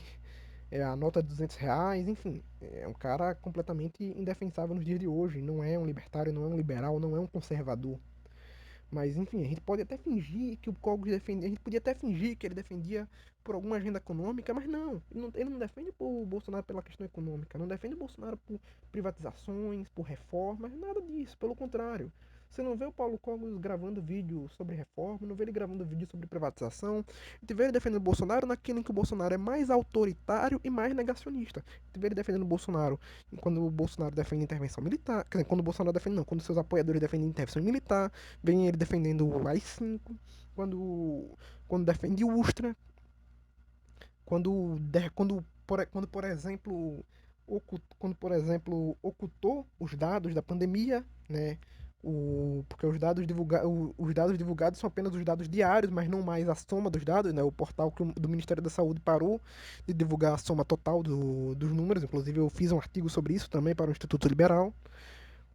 a nota de R$ 200, enfim, é um cara completamente indefensável nos dias de hoje. Não é um libertário, não é um liberal, não é um conservador. Mas enfim, a gente pode até fingir que o Cogos defendia, a gente podia até fingir que ele defendia por alguma agenda econômica, mas não, ele não defende o Bolsonaro pela questão econômica, não defende o Bolsonaro por privatizações, por reformas, nada disso, pelo contrário. Você não vê o Paulo Cogos gravando vídeo sobre reforma, não vê ele gravando vídeo sobre privatização, a gente vê ele defendendo o Bolsonaro naquilo em que o Bolsonaro é mais autoritário e mais negacionista. A gente vê ele defendendo o Bolsonaro quando o Bolsonaro defende intervenção militar, quer dizer, quando o Bolsonaro defende não, quando seus apoiadores defendem intervenção militar, vem ele defendendo o AI-5, quando defende o Ustra, quando por exemplo, ocultou os dados da pandemia, né? Porque os dados divulgados são apenas os dados diários, mas não mais a soma dos dados, né? O portal do Ministério da Saúde parou de divulgar a soma total dos números, inclusive eu fiz um artigo sobre isso também para o Instituto Liberal.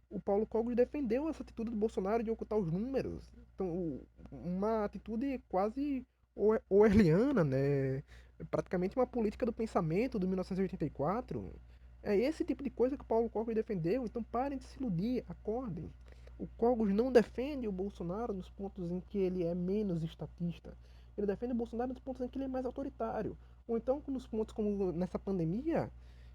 O Paulo Cogos defendeu essa atitude do Bolsonaro de ocultar os números. Então, uma atitude quase orwelliana, né? Praticamente uma política do pensamento do 1984. É esse tipo de coisa que o Paulo Cogos defendeu. Então parem de se iludir, acordem. O Cogos não defende o Bolsonaro nos pontos em que ele é menos estatista. Ele defende o Bolsonaro nos pontos em que ele é mais autoritário. Ou então nos pontos como nessa pandemia,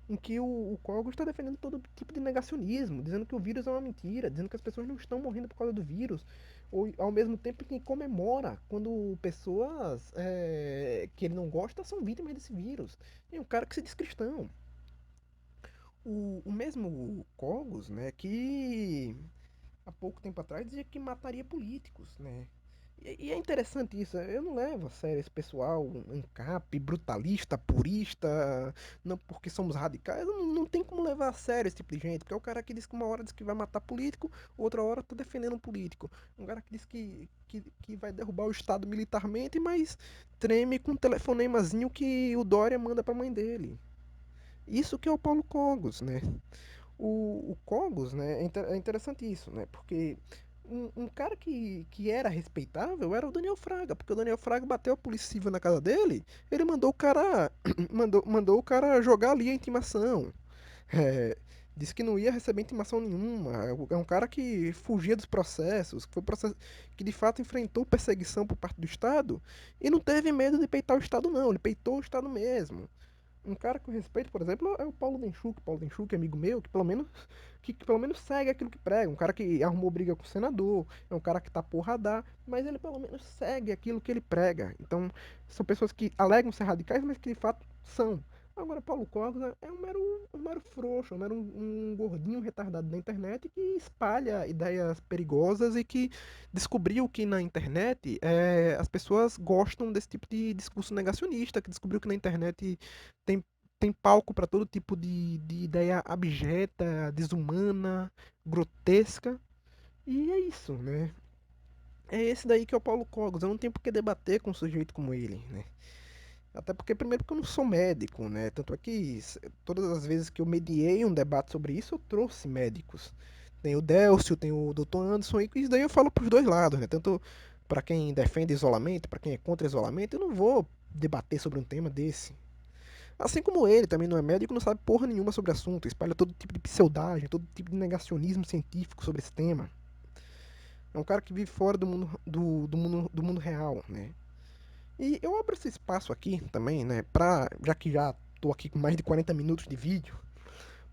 em que o Cogos está defendendo todo tipo de negacionismo, dizendo que o vírus é uma mentira, dizendo que as pessoas não estão morrendo por causa do vírus, ou ao mesmo tempo que comemora quando pessoas que ele não gosta são vítimas desse vírus. É um cara que se diz cristão. O mesmo Cogos, né, que há pouco tempo atrás dizia que mataria políticos, né? E é interessante isso, eu não levo a sério esse pessoal ANCAP, brutalista, purista, não porque somos radicais, não tem como levar a sério esse tipo de gente, porque é o cara que diz que uma hora diz que vai matar político, outra hora tá defendendo um político. Um cara que diz que vai derrubar o Estado militarmente, mas treme com um telefonemazinho que o Dória manda pra mãe dele. Isso que é o Paulo Cogos, né? O Cogos, né, é interessante isso, né? Porque um cara que era respeitável era o Daniel Fraga, porque o Daniel Fraga bateu a polícia civil na casa dele, ele mandou o cara mandou o cara jogar ali a intimação. É, disse que não ia receber intimação nenhuma. É um cara que fugia dos processos, que de fato enfrentou perseguição por parte do Estado e não teve medo de peitar o Estado, não. Ele peitou o Estado mesmo. Um cara que eu respeito, por exemplo, é o Paulo Denchuk. Paulo Denchuk é amigo meu, que pelo menos segue aquilo que prega. Um cara que arrumou briga com o senador, é um cara que tá porradar, mas ele pelo menos segue aquilo que ele prega. Então, são pessoas que alegam ser radicais, mas que de fato são. Agora, Paulo Cogos é um mero frouxo, um gordinho retardado da internet que espalha ideias perigosas e que descobriu que na internet as pessoas gostam desse tipo de discurso negacionista, que descobriu que na internet tem, tem palco para todo tipo de ideia abjeta, desumana, grotesca. E é isso, né? É esse daí que é o Paulo Cogos. Eu não tenho por que debater com um sujeito como ele, né? Até porque, primeiro, porque eu não sou médico, né? Tanto é que todas as vezes que eu mediei um debate sobre isso, eu trouxe médicos. Tem o Delcio, tem o Dr. Anderson, e isso daí eu falo pros dois lados, né? Tanto para quem defende isolamento, para quem é contra isolamento, eu não vou debater sobre um tema desse. Assim como ele também não é médico, não sabe porra nenhuma sobre o assunto, espalha todo tipo de pseudagem, todo tipo de negacionismo científico sobre esse tema. É um cara que vive fora do mundo real, né? E eu abro esse espaço aqui também, né, já que já tô aqui com mais de 40 minutos de vídeo,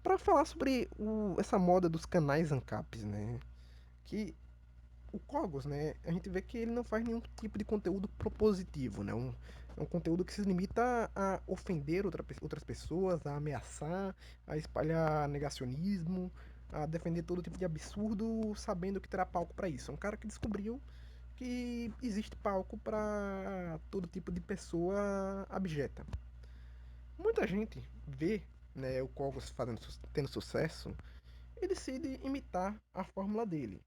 para falar sobre essa moda dos canais ANCAPs, né? Que o Cogos, né, a gente vê que ele não faz nenhum tipo de conteúdo propositivo, né? É um conteúdo que se limita a ofender outras pessoas, a ameaçar, a espalhar negacionismo, a defender todo tipo de absurdo, sabendo que terá palco para isso. É um cara que descobriu que existe palco para todo tipo de pessoa abjeta. Muita gente vê, né, o Cogos tendo sucesso e decide imitar a fórmula dele.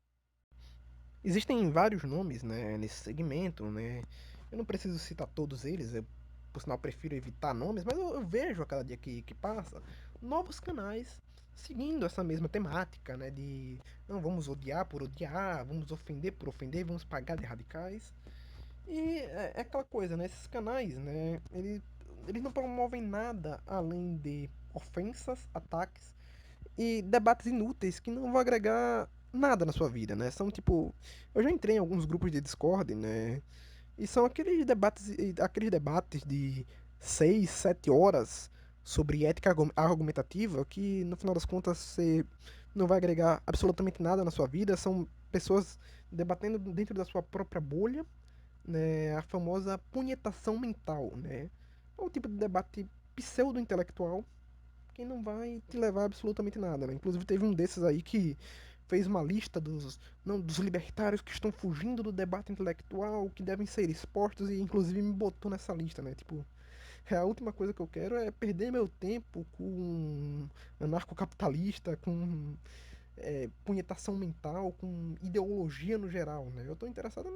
Existem vários nomes, né, nesse segmento, né? Eu não preciso citar todos eles, eu, por sinal prefiro evitar nomes, mas eu vejo a cada dia que passa novos canais seguindo essa mesma temática, né? De não vamos odiar por odiar, vamos ofender por ofender, vamos pagar de radicais. E é aquela coisa, né? Esses canais, né? Eles não promovem nada além de ofensas, ataques e debates inúteis que não vão agregar nada na sua vida, né? São tipo. Eu já entrei em alguns grupos de Discord, né? E são aqueles debates de 6 7 horas sobre ética argumentativa que no final das contas você não vai agregar absolutamente nada na sua vida. São pessoas debatendo dentro da sua própria bolha, né? A famosa punhetação mental, né? É um tipo de debate pseudo-intelectual que não vai te levar a absolutamente nada, né? Inclusive teve um desses aí que fez uma lista dos libertários que estão fugindo do debate intelectual, que devem ser expostos e inclusive me botou nessa lista, né? Tipo, a última coisa que eu quero é perder meu tempo com um anarcocapitalista, com punhetação mental, com ideologia no geral, né? Eu tô interessado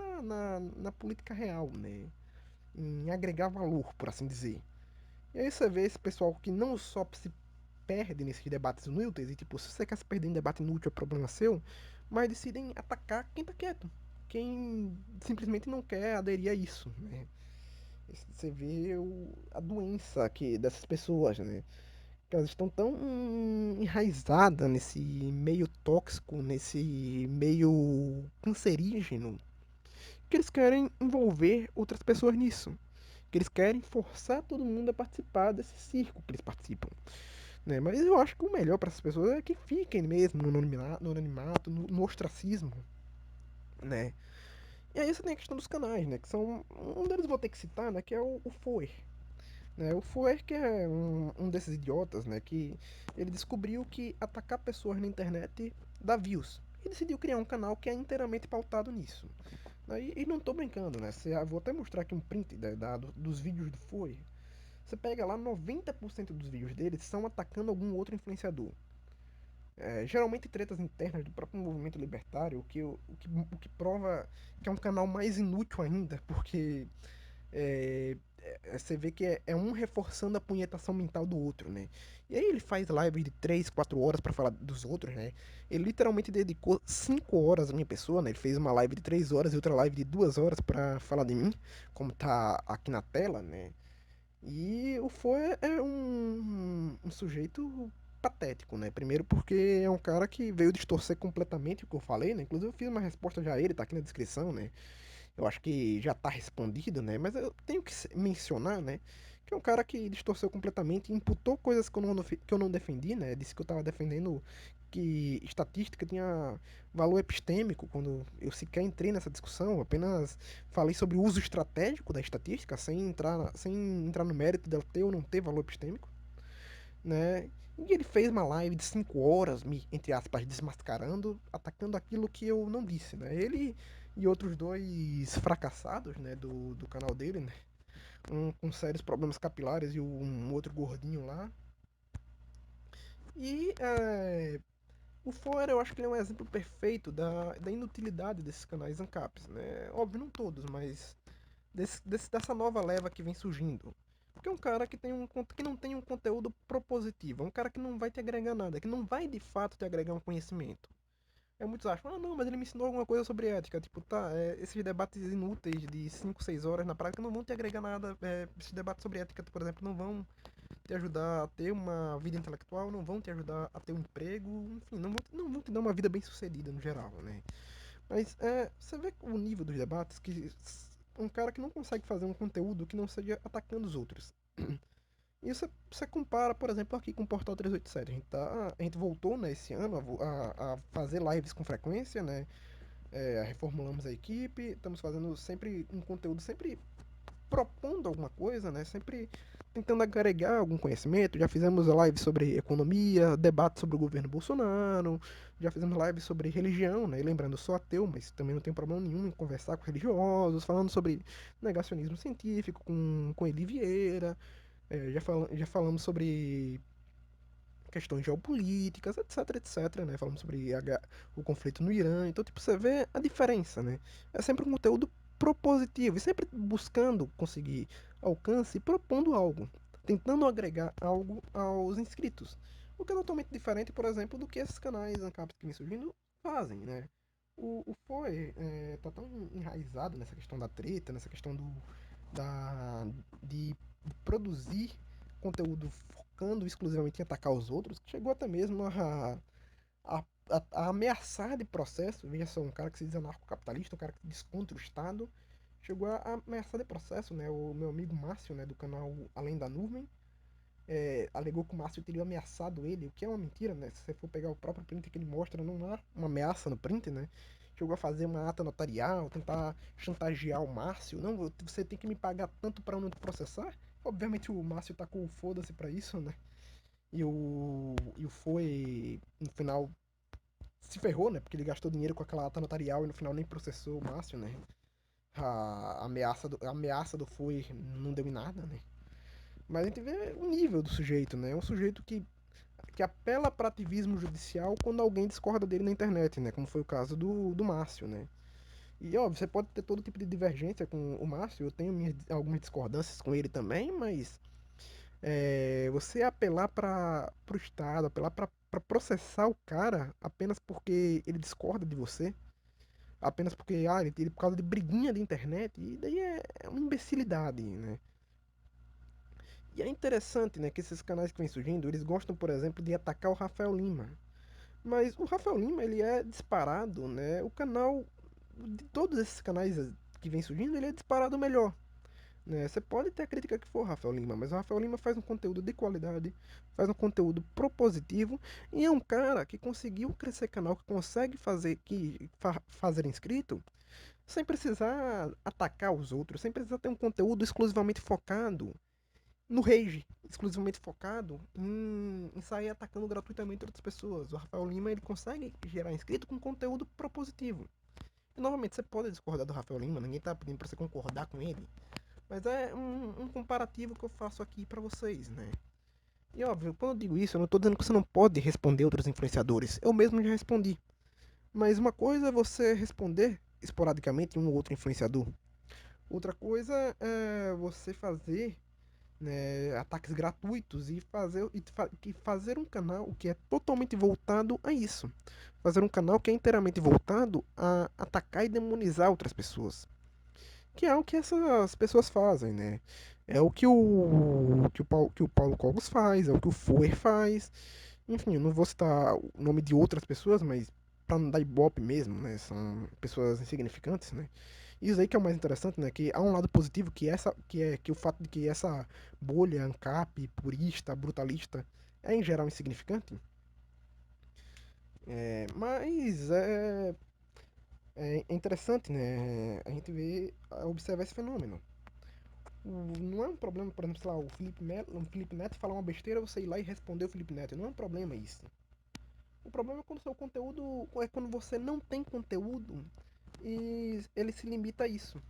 na política real, né? Em agregar valor, por assim dizer. E aí você vê esse pessoal que não só se perde nesses debates inúteis, e tipo, se você quer se perder em debate inútil é problema seu, mas decidem atacar quem tá quieto. Quem simplesmente não quer aderir a isso, né? Você vê a doença dessas pessoas, né? Que elas estão tão enraizadas nesse meio tóxico, nesse meio cancerígeno, que eles querem envolver outras pessoas nisso. Que eles querem forçar todo mundo a participar desse circo que eles participam. Né? Mas eu acho que o melhor para essas pessoas é que fiquem mesmo no ostracismo, né? E aí você tem a questão dos canais, né? Que são. Um deles eu vou ter que citar, né? Que é o Foer. Né? O Foer que é um desses idiotas, né? Que ele descobriu que atacar pessoas na internet dá views. E decidiu criar um canal que é inteiramente pautado nisso. E não tô brincando, né? Vou até mostrar aqui um print dos vídeos do Foer. Você pega lá, 90% dos vídeos dele são atacando algum outro influenciador. Geralmente tretas internas do próprio movimento libertário, o que prova que é um canal mais inútil ainda, porque você vê que é um reforçando a punhetação mental do outro, né? E aí ele faz live de 3 4 horas pra falar dos outros, né? Ele literalmente dedicou 5 horas à minha pessoa, né? Ele fez uma live de 3 horas e outra live de 2 horas pra falar de mim, como tá aqui na tela, né? E o Foe é um sujeito patético, né? Primeiro porque é um cara que veio distorcer completamente o que eu falei, né? Inclusive eu fiz uma resposta já a ele, tá aqui na descrição, né? Eu acho que já tá respondido, né? Mas eu tenho que mencionar, né? Que é um cara que distorceu completamente, imputou coisas que eu não defendi, né? Disse que eu tava defendendo que estatística tinha valor epistêmico, quando eu sequer entrei nessa discussão, eu apenas falei sobre o uso estratégico da estatística, sem entrar no mérito dela ter ou não ter valor epistêmico, né? E ele fez uma live de 5 horas, me, entre aspas, desmascarando, atacando aquilo que eu não disse, né? Ele e outros dois fracassados, né, do canal dele, né? Um com sérios problemas capilares e um outro gordinho lá. E o Fora, eu acho que ele é um exemplo perfeito da inutilidade desses canais ANCAPs, né? Óbvio, não todos, mas dessa nova leva que vem surgindo. Porque é um cara que não tem um conteúdo propositivo, é um cara que não vai te agregar nada, que não vai de fato te agregar um conhecimento. Muitos acham, ah não, mas ele me ensinou alguma coisa sobre ética. Tipo, tá, esses debates inúteis de 5 6 horas na prática não vão te agregar nada. Esses debates sobre ética, por exemplo, não vão te ajudar a ter uma vida intelectual, não vão te ajudar a ter um emprego, enfim, não vão te dar uma vida bem sucedida no geral, né? Mas você vê o nível dos debates que um cara que não consegue fazer um conteúdo que não seja atacando os outros. E você compara, por exemplo, aqui com o Portal 387. A gente voltou, né, esse ano a fazer lives com frequência, né? Reformulamos a equipe, estamos fazendo sempre um conteúdo sempre propondo alguma coisa, né? Sempre tentando agregar algum conhecimento. Já fizemos live sobre economia, debate sobre o governo Bolsonaro, já fizemos live sobre religião, né? E lembrando, eu sou ateu, mas também não tenho problema nenhum em conversar com religiosos, falando sobre negacionismo científico com Eli Vieira, já falamos sobre questões geopolíticas, etc, etc, né? Falamos sobre o conflito no Irã. Então, tipo, você vê a diferença, né? É sempre um conteúdo propositivo e sempre buscando conseguir alcance e propondo algo, tentando agregar algo aos inscritos. O que é totalmente diferente, por exemplo, do que esses canais ANCAPs que vem surgindo fazem, né? O FOE tá tão enraizado nessa questão da treta, nessa questão de produzir conteúdo focando exclusivamente em atacar os outros, que chegou até mesmo a a ameaçar de processo. Veja só, um cara que se diz anarcocapitalista, um cara que descontra o Estado, chegou a ameaçar de processo, né? O meu amigo Márcio, né, do canal Além da Nuvem, alegou que o Márcio teria ameaçado ele, o que é uma mentira, né? Se você for pegar o próprio print que ele mostra, não há uma ameaça no print, né? Chegou a fazer uma ata notarial, tentar chantagear o Márcio. Não, você tem que me pagar tanto para não te processar. Obviamente o Márcio tacou o foda-se pra isso, né? E o foi, no final, se ferrou, né? Porque ele gastou dinheiro com aquela ata notarial e no final nem processou o Márcio, né? A ameaça do foi não deu em nada, né? Mas a gente vê o nível do sujeito, né? É um sujeito que apela para ativismo judicial quando alguém discorda dele na internet, né? Como foi o caso do Márcio, né? E óbvio, você pode ter todo tipo de divergência com o Márcio, eu tenho algumas discordâncias com ele também, mas você apelar para o Estado, apelar para processar o cara apenas porque ele discorda de você, apenas porque ele por causa de briguinha de internet, e daí é uma imbecilidade, né? E é interessante, né, que esses canais que vêm surgindo, eles gostam, por exemplo, de atacar o Rafael Lima. Mas o Rafael Lima, ele é disparado, né? O canal, de todos esses canais que vem surgindo, ele é disparado o melhor. Né? Você pode ter a crítica que for Rafael Lima, mas o Rafael Lima faz um conteúdo de qualidade, faz um conteúdo propositivo e é um cara que conseguiu crescer canal, que consegue fazer inscrito sem precisar atacar os outros, sem precisar ter um conteúdo exclusivamente focado no rage, exclusivamente focado em sair atacando gratuitamente outras pessoas. O Rafael Lima ele consegue gerar inscrito com conteúdo propositivo. E novamente, você pode discordar do Rafael Lima, ninguém tá pedindo pra você concordar com ele, mas é um comparativo que eu faço aqui pra vocês, né? E óbvio, quando eu digo isso, eu não tô dizendo que você não pode responder outros influenciadores. Eu mesmo já respondi. Mas uma coisa é você responder esporadicamente um ou outro influenciador. Outra coisa é você fazer, né, ataques gratuitos e fazer um canal que é totalmente voltado a isso. Fazer um canal que é inteiramente voltado a atacar e demonizar outras pessoas. Que é o que essas pessoas fazem, né? É o que o Paulo Cogos faz, é o que o Foer faz. Enfim, eu não vou citar o nome de outras pessoas, mas pra não dar ibope mesmo, né? São pessoas insignificantes, né? Isso aí que é o mais interessante, né? Que há um lado positivo que o fato de que essa bolha ANCAP, purista, brutalista, é em geral insignificante. Mas é interessante, né? A gente observar esse fenômeno. Não é um problema, por exemplo, sei lá, o Felipe Neto falar uma besteira, você ir lá e responder o Felipe Neto. Não é um problema isso. O problema é quando o seu conteúdo. É quando você não tem conteúdo e ele se limita a isso.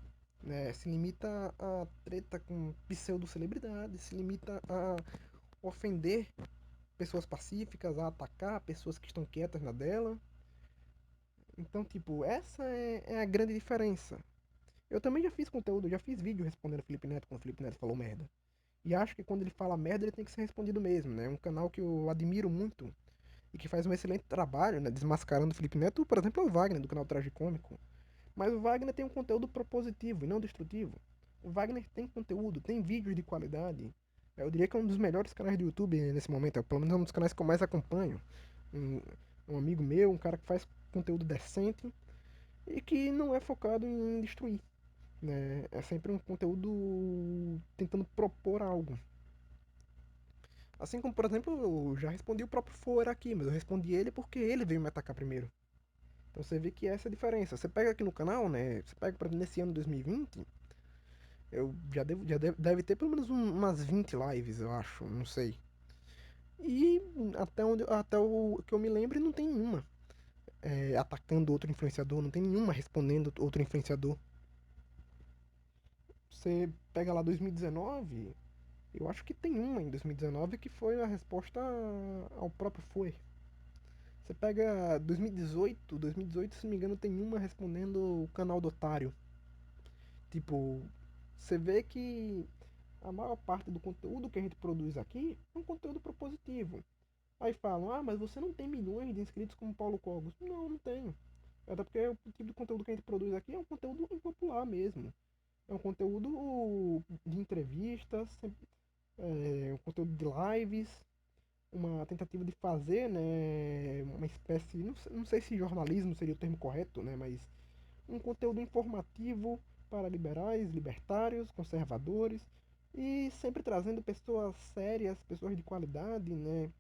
Né? Se limita a treta com pseudo-celebridades, se limita a ofender pessoas pacíficas, a atacar pessoas que estão quietas na dela. Então, tipo, essa é a grande diferença. Eu também já fiz conteúdo, já fiz vídeo respondendo o Felipe Neto quando o Felipe Neto falou merda. E acho que quando ele fala merda, ele tem que ser respondido mesmo, né? É um canal que eu admiro muito e que faz um excelente trabalho, né? Desmascarando o Felipe Neto, por exemplo, é o Wagner, do canal Tragicômico. Mas o Wagner tem um conteúdo propositivo e não destrutivo. O Wagner tem conteúdo, tem vídeos de qualidade. Eu diria que é um dos melhores canais do YouTube nesse momento, pelo menos é um dos canais que eu mais acompanho. Um, um amigo meu, um cara que faz conteúdo decente e que não é focado em destruir. Né? É sempre um conteúdo tentando propor algo. Assim como, por exemplo, eu já respondi o próprio For aqui, mas eu respondi ele porque ele veio me atacar primeiro. Então você vê que essa é a diferença. Você pega aqui no canal, né? Você pega pra nesse ano 2020, eu deve ter pelo menos umas 20 lives, eu acho, não sei. E até o que eu me lembre, não tem nenhuma atacando outro influenciador, não tem nenhuma respondendo outro influenciador. Você pega lá 2019, eu acho que tem uma em 2019 que foi a resposta ao próprio Foi. Você pega 2018, se não me engano, tem uma respondendo o canal do Otário. Tipo, você vê que a maior parte do conteúdo que a gente produz aqui é um conteúdo propositivo. Aí falam, mas você não tem milhões de inscritos como Paulo Cogos. Não, não tenho. Até porque o tipo de conteúdo que a gente produz aqui é um conteúdo impopular mesmo. É um conteúdo de entrevistas, um conteúdo de lives. uma tentativa de fazer, né, uma espécie, não sei se jornalismo seria o termo correto, né, mas um conteúdo informativo para liberais, libertários, conservadores e sempre trazendo pessoas sérias, pessoas de qualidade, né,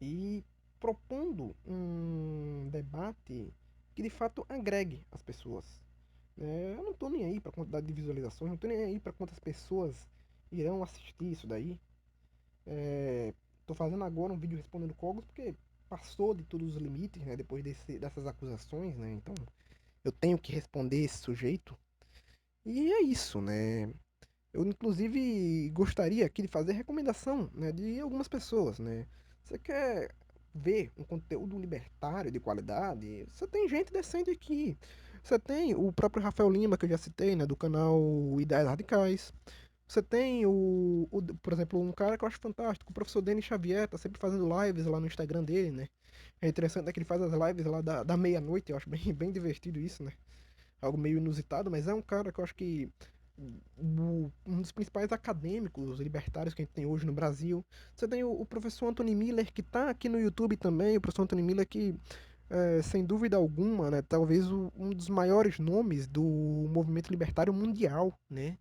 e propondo um debate que de fato agregue as pessoas. Eu não estou nem aí para a quantidade de visualizações, não estou nem aí para quantas pessoas irão assistir isso daí. Estou fazendo agora um vídeo respondendo Cogos porque passou de todos os limites, né, depois dessas acusações, né? Então eu tenho que responder esse sujeito. E é isso, né? Eu inclusive gostaria aqui de fazer recomendação, né, de algumas pessoas, né? Você quer ver um conteúdo libertário de qualidade? Você tem gente decente aqui. Você tem o próprio Rafael Lima, que eu já citei, né, do canal Ideias Radicais. Você tem por exemplo, um cara que eu acho fantástico, o professor Denis Xavier, tá sempre fazendo lives lá no Instagram dele, né? É interessante, né, que ele faz as lives lá da meia-noite, eu acho bem, bem divertido isso, né? Algo meio inusitado, mas é um cara que eu acho que um dos principais acadêmicos libertários que a gente tem hoje no Brasil. Você tem o professor Anthony Miller, que está aqui no YouTube também, o professor Anthony Miller que, sem dúvida alguma, né, talvez um dos maiores nomes do movimento libertário mundial, né?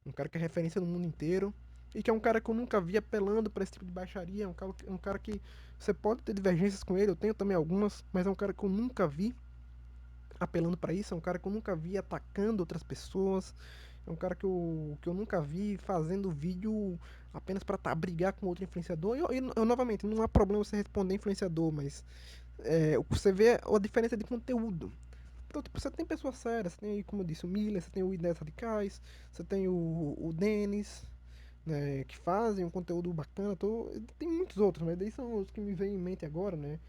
Um cara que é referência no mundo inteiro. E que é um cara que eu nunca vi apelando para esse tipo de baixaria. Um cara que você pode ter divergências com ele, eu tenho também algumas, mas é um cara que eu nunca vi apelando para isso. É um cara que eu nunca vi atacando outras pessoas. É um cara que eu nunca vi fazendo vídeo apenas para brigar com outro influenciador. Novamente, não há problema você responder influenciador, mas você vê a diferença de conteúdo. Então, tipo, você tem pessoas sérias, você tem, como eu disse, o Miller, você tem o Ideias Radicais, você tem o Denis, né, que fazem um conteúdo bacana. Tem muitos outros, mas daí são os que me vêm em mente agora, né?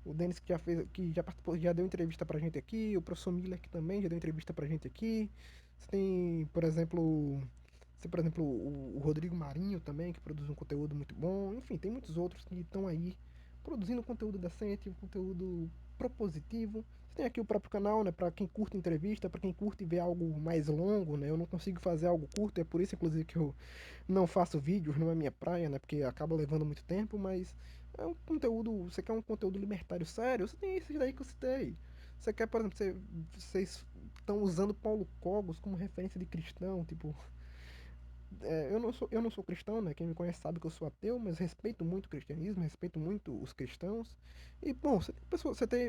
O Denis que já fez, que já participou, já deu entrevista pra gente aqui, o professor Miller que também já deu entrevista pra gente aqui. Você tem, por exemplo, o Rodrigo Marinho também, que produz um conteúdo muito bom. Enfim, tem muitos outros que estão aí produzindo conteúdo decente, um conteúdo propositivo. Você tem aqui o próprio canal, né, para quem curte entrevista, para quem curte ver algo mais longo, né? Eu não consigo fazer algo curto, é por isso inclusive que eu não faço vídeos, não é minha praia, né? Porque acaba levando muito tempo, mas é um conteúdo. Você quer um conteúdo libertário sério? Você tem esses daí que eu citei. Você quer, por exemplo, vocês estão usando Paulo Cogos como referência de cristão, tipo. Eu não sou cristão, né? Quem me conhece sabe que eu sou ateu, mas respeito muito o cristianismo, respeito muito os cristãos. E, bom,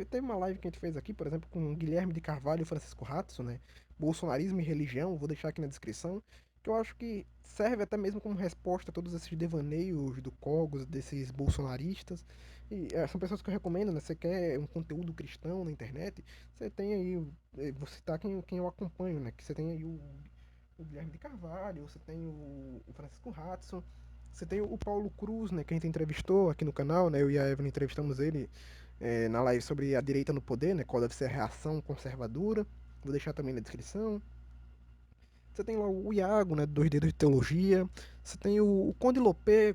teve uma live que a gente fez aqui, por exemplo, com Guilherme de Carvalho e Francisco Ratzo, né? Bolsonarismo e religião, vou deixar aqui na descrição, que eu acho que serve até mesmo como resposta a todos esses devaneios do Cogos, desses bolsonaristas. E são pessoas que eu recomendo, né? Você quer um conteúdo cristão na internet, você tem aí, vou citar quem eu acompanho, né? Que você tem aí o Guilherme de Carvalho, você tem o Francisco Hudson, você tem o Paulo Cruz, né, que a gente entrevistou aqui no canal, né, eu e a Evelyn entrevistamos ele na live sobre a direita no poder, né, qual deve ser a reação conservadora, vou deixar também na descrição. Você tem lá o Iago, né, Dois Dedos de Teologia. Você tem o Conde Lopê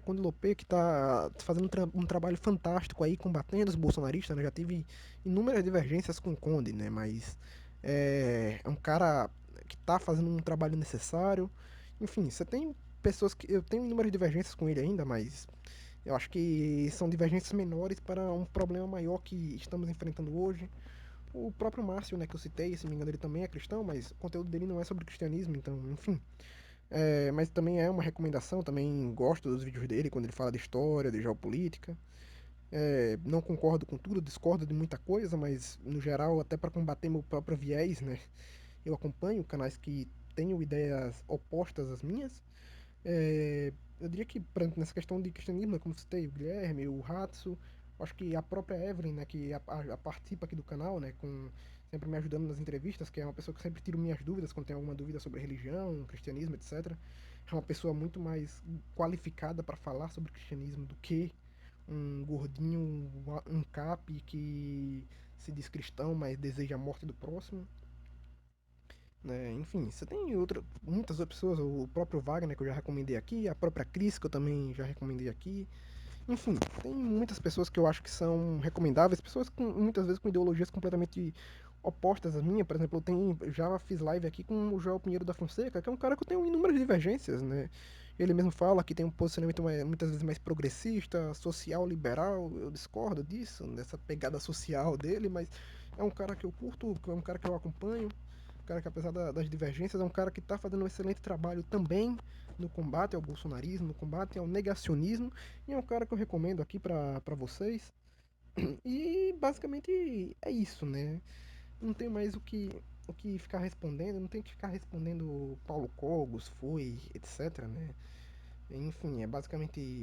que está fazendo um trabalho fantástico aí, combatendo os bolsonaristas, né? Já tive inúmeras divergências com o Conde, né? Mas é um cara que está fazendo um trabalho necessário. Enfim, você tem pessoas que... Eu tenho inúmeras divergências com ele ainda, mas eu acho que são divergências menores para um problema maior que estamos enfrentando hoje. O próprio Márcio, né, que eu citei, se não me engano, ele também é cristão, mas o conteúdo dele não é sobre cristianismo, então, enfim. Mas também é uma recomendação, também gosto dos vídeos dele quando ele fala de história, de geopolítica. Não concordo com tudo, discordo de muita coisa, mas no geral, até para combater meu próprio viés, né, eu acompanho canais que tenham ideias opostas às minhas. Eu diria que, por exemplo, nessa questão de cristianismo, né, como citei, o Guilherme, o Ratso, acho que a própria Evelyn, né, que participa aqui do canal, né, sempre me ajudando nas entrevistas, que é uma pessoa que sempre tiro minhas dúvidas quando tem alguma dúvida sobre religião, cristianismo, etc. É uma pessoa muito mais qualificada para falar sobre cristianismo do que um gordinho, um cap que se diz cristão, mas deseja a morte do próximo. Né? Enfim, você tem muitas outras pessoas, o próprio Wagner que eu já recomendei aqui, a própria Cris que eu também já recomendei aqui. Enfim, tem muitas pessoas que eu acho que são recomendáveis, pessoas muitas vezes com ideologias completamente opostas às minhas. Por exemplo, já fiz live aqui com o Joel Pinheiro da Fonseca, que é um cara que eu tenho inúmeras divergências, né? Ele mesmo fala que tem um posicionamento muitas vezes mais progressista, social, liberal. Eu discordo disso, dessa pegada social dele, mas é um cara que eu curto, é um cara que eu acompanho, um cara que apesar das divergências, é um cara que está fazendo um excelente trabalho também no combate ao bolsonarismo, no combate ao negacionismo, e é um cara que eu recomendo aqui para vocês. E basicamente é isso, né? Não tem mais o que ficar respondendo, não tem que ficar respondendo Paulo Cogos, foi, etc, né? Enfim, é basicamente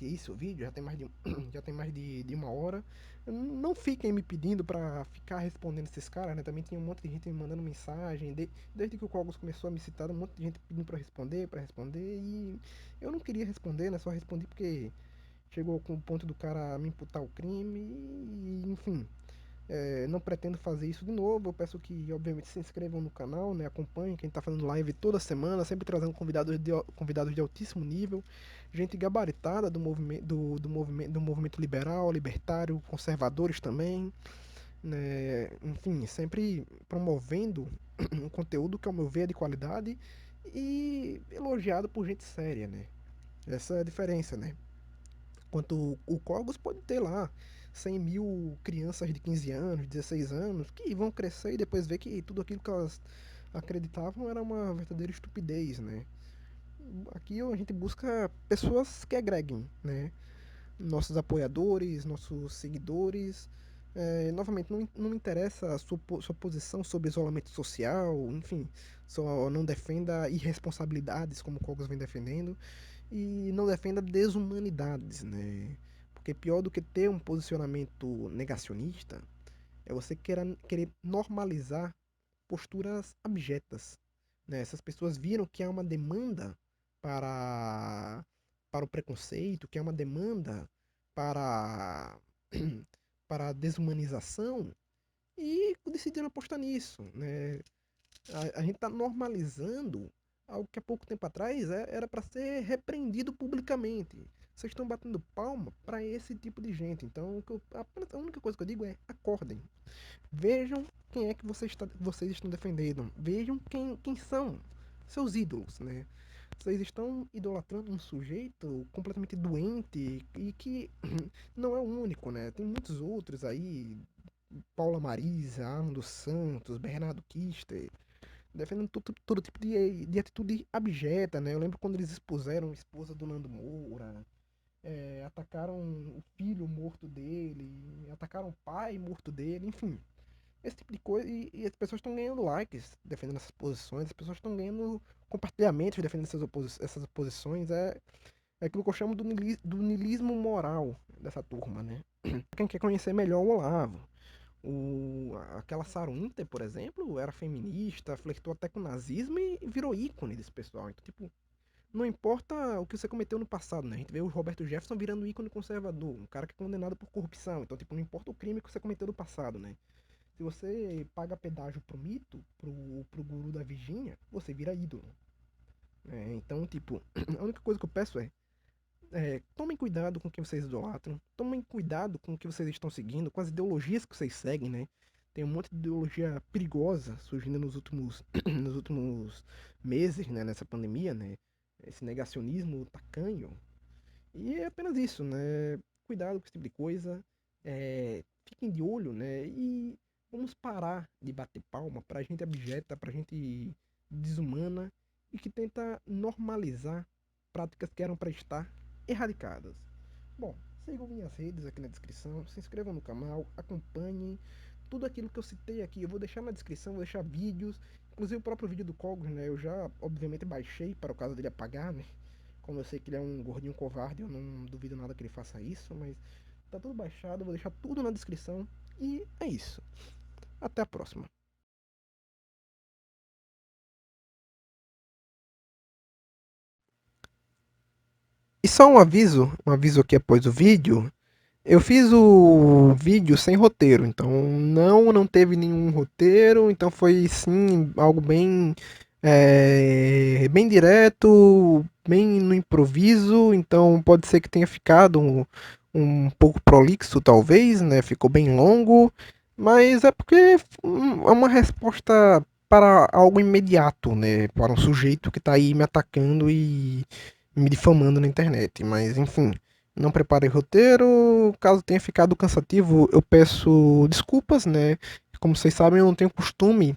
isso o vídeo, já tem mais de, já tem mais de uma hora. Não fiquem me pedindo pra ficar respondendo esses caras, né? Também tinha um monte de gente me mandando mensagem, desde que o Cogos começou a me citar, um monte de gente pedindo pra responder, e eu não queria responder, né? Só respondi porque chegou com o ponto do cara me imputar o crime, e enfim. Não pretendo fazer isso de novo. Eu peço que, obviamente, se inscrevam no canal, né? Acompanhem quem está fazendo live toda semana, sempre trazendo convidados de altíssimo nível, gente gabaritada do movimento liberal, libertário, conservadores também, né? Enfim, sempre promovendo um conteúdo que, ao meu ver, é de qualidade e elogiado por gente séria, né? Essa é a diferença, né? Enquanto o Cogos pode ter lá 100 mil crianças de 15 anos, 16 anos, que vão crescer e depois ver que tudo aquilo que elas acreditavam era uma verdadeira estupidez, né? Aqui a gente busca pessoas que agreguem, né? Nossos apoiadores, nossos seguidores. Novamente, não me interessa a sua posição sobre isolamento social, enfim, só não defenda irresponsabilidades como o Cogos vem defendendo e não defenda desumanidades, né? Porque pior do que ter um posicionamento negacionista é você querer normalizar posturas abjetas, né? Essas pessoas viram que há uma demanda para, para o preconceito, que há uma demanda para, para a desumanização e decidiram apostar nisso, né? A gente está normalizando algo que há pouco tempo atrás era para ser repreendido publicamente. Vocês estão batendo palma para esse tipo de gente. Então, a única coisa que eu digo é acordem. Vejam quem é que vocês estão defendendo. Vejam quem são seus ídolos, né? Vocês estão idolatrando um sujeito completamente doente e que não é o único, né? Tem muitos outros aí. Paula Marisa, Alan dos Santos, Bernardo Kister, defendendo todo tipo de atitude abjeta, né? Eu lembro quando eles expuseram a esposa do Nando Moura, atacaram o filho morto dele, atacaram o pai morto dele, enfim. Esse tipo de coisa, e as pessoas estão ganhando likes defendendo essas posições, as pessoas estão ganhando compartilhamentos defendendo essas posições. É aquilo que eu chamo do niilismo moral dessa turma, né? Quem quer conhecer melhor o Olavo. Aquela Sarah Winter, por exemplo, era feminista, flertou até com o nazismo e virou ícone desse pessoal. Então, tipo, não importa o que você cometeu no passado, né? A gente vê o Roberto Jefferson virando ícone conservador, um cara que é condenado por corrupção. Então, tipo, não importa o crime que você cometeu no passado, né? Se você paga pedágio pro mito, pro guru da Virgínia, você vira ídolo. Então, tipo, a única coisa que eu peço tomem cuidado com o que vocês idolatram, tomem cuidado com o que vocês estão seguindo, com as ideologias que vocês seguem, né? Tem um monte de ideologia perigosa surgindo nos últimos, nos últimos meses, né? Nessa pandemia, né? Esse negacionismo tacanho. E é apenas isso, né? Cuidado com esse tipo de coisa. Fiquem de olho, né? E vamos parar de bater palma pra gente abjeta, pra gente desumana e que tenta normalizar práticas que eram para estar erradicadas. Bom, sigam minhas redes aqui na descrição, se inscrevam no canal, acompanhem tudo aquilo que eu citei aqui. Eu vou deixar na descrição, vou deixar vídeos, inclusive o próprio vídeo do Cogos, né? Eu já, obviamente, baixei para o caso dele apagar, né? Como eu sei que ele é um gordinho covarde, eu não duvido nada que ele faça isso, mas tá tudo baixado, eu vou deixar tudo na descrição. E é isso. Até a próxima. E só um aviso aqui após o vídeo. Eu fiz o vídeo sem roteiro, então não teve nenhum roteiro, então foi sim algo bem direto, bem no improviso, então pode ser que tenha ficado um pouco prolixo talvez, né? Ficou bem longo, mas é porque é uma resposta para algo imediato, né? Para um sujeito que está aí me atacando me difamando na internet. Mas enfim, não preparei roteiro. Caso tenha ficado cansativo, eu peço desculpas, né? Como vocês sabem, eu não tenho costume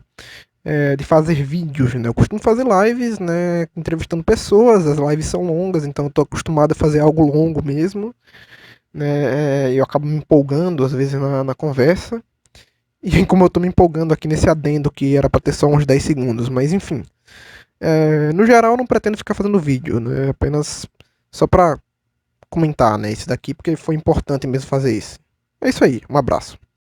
de fazer vídeos, né? Eu costumo fazer lives, né? Entrevistando pessoas. As lives são longas, então eu tô acostumado a fazer algo longo mesmo, né? Eu acabo me empolgando às vezes na conversa. E como eu tô me empolgando aqui nesse adendo que era pra ter só uns 10 segundos, mas enfim. No geral, eu não pretendo ficar fazendo vídeo, né? Apenas só pra comentar, né? Esse daqui, porque foi importante mesmo fazer isso. É isso aí, um abraço.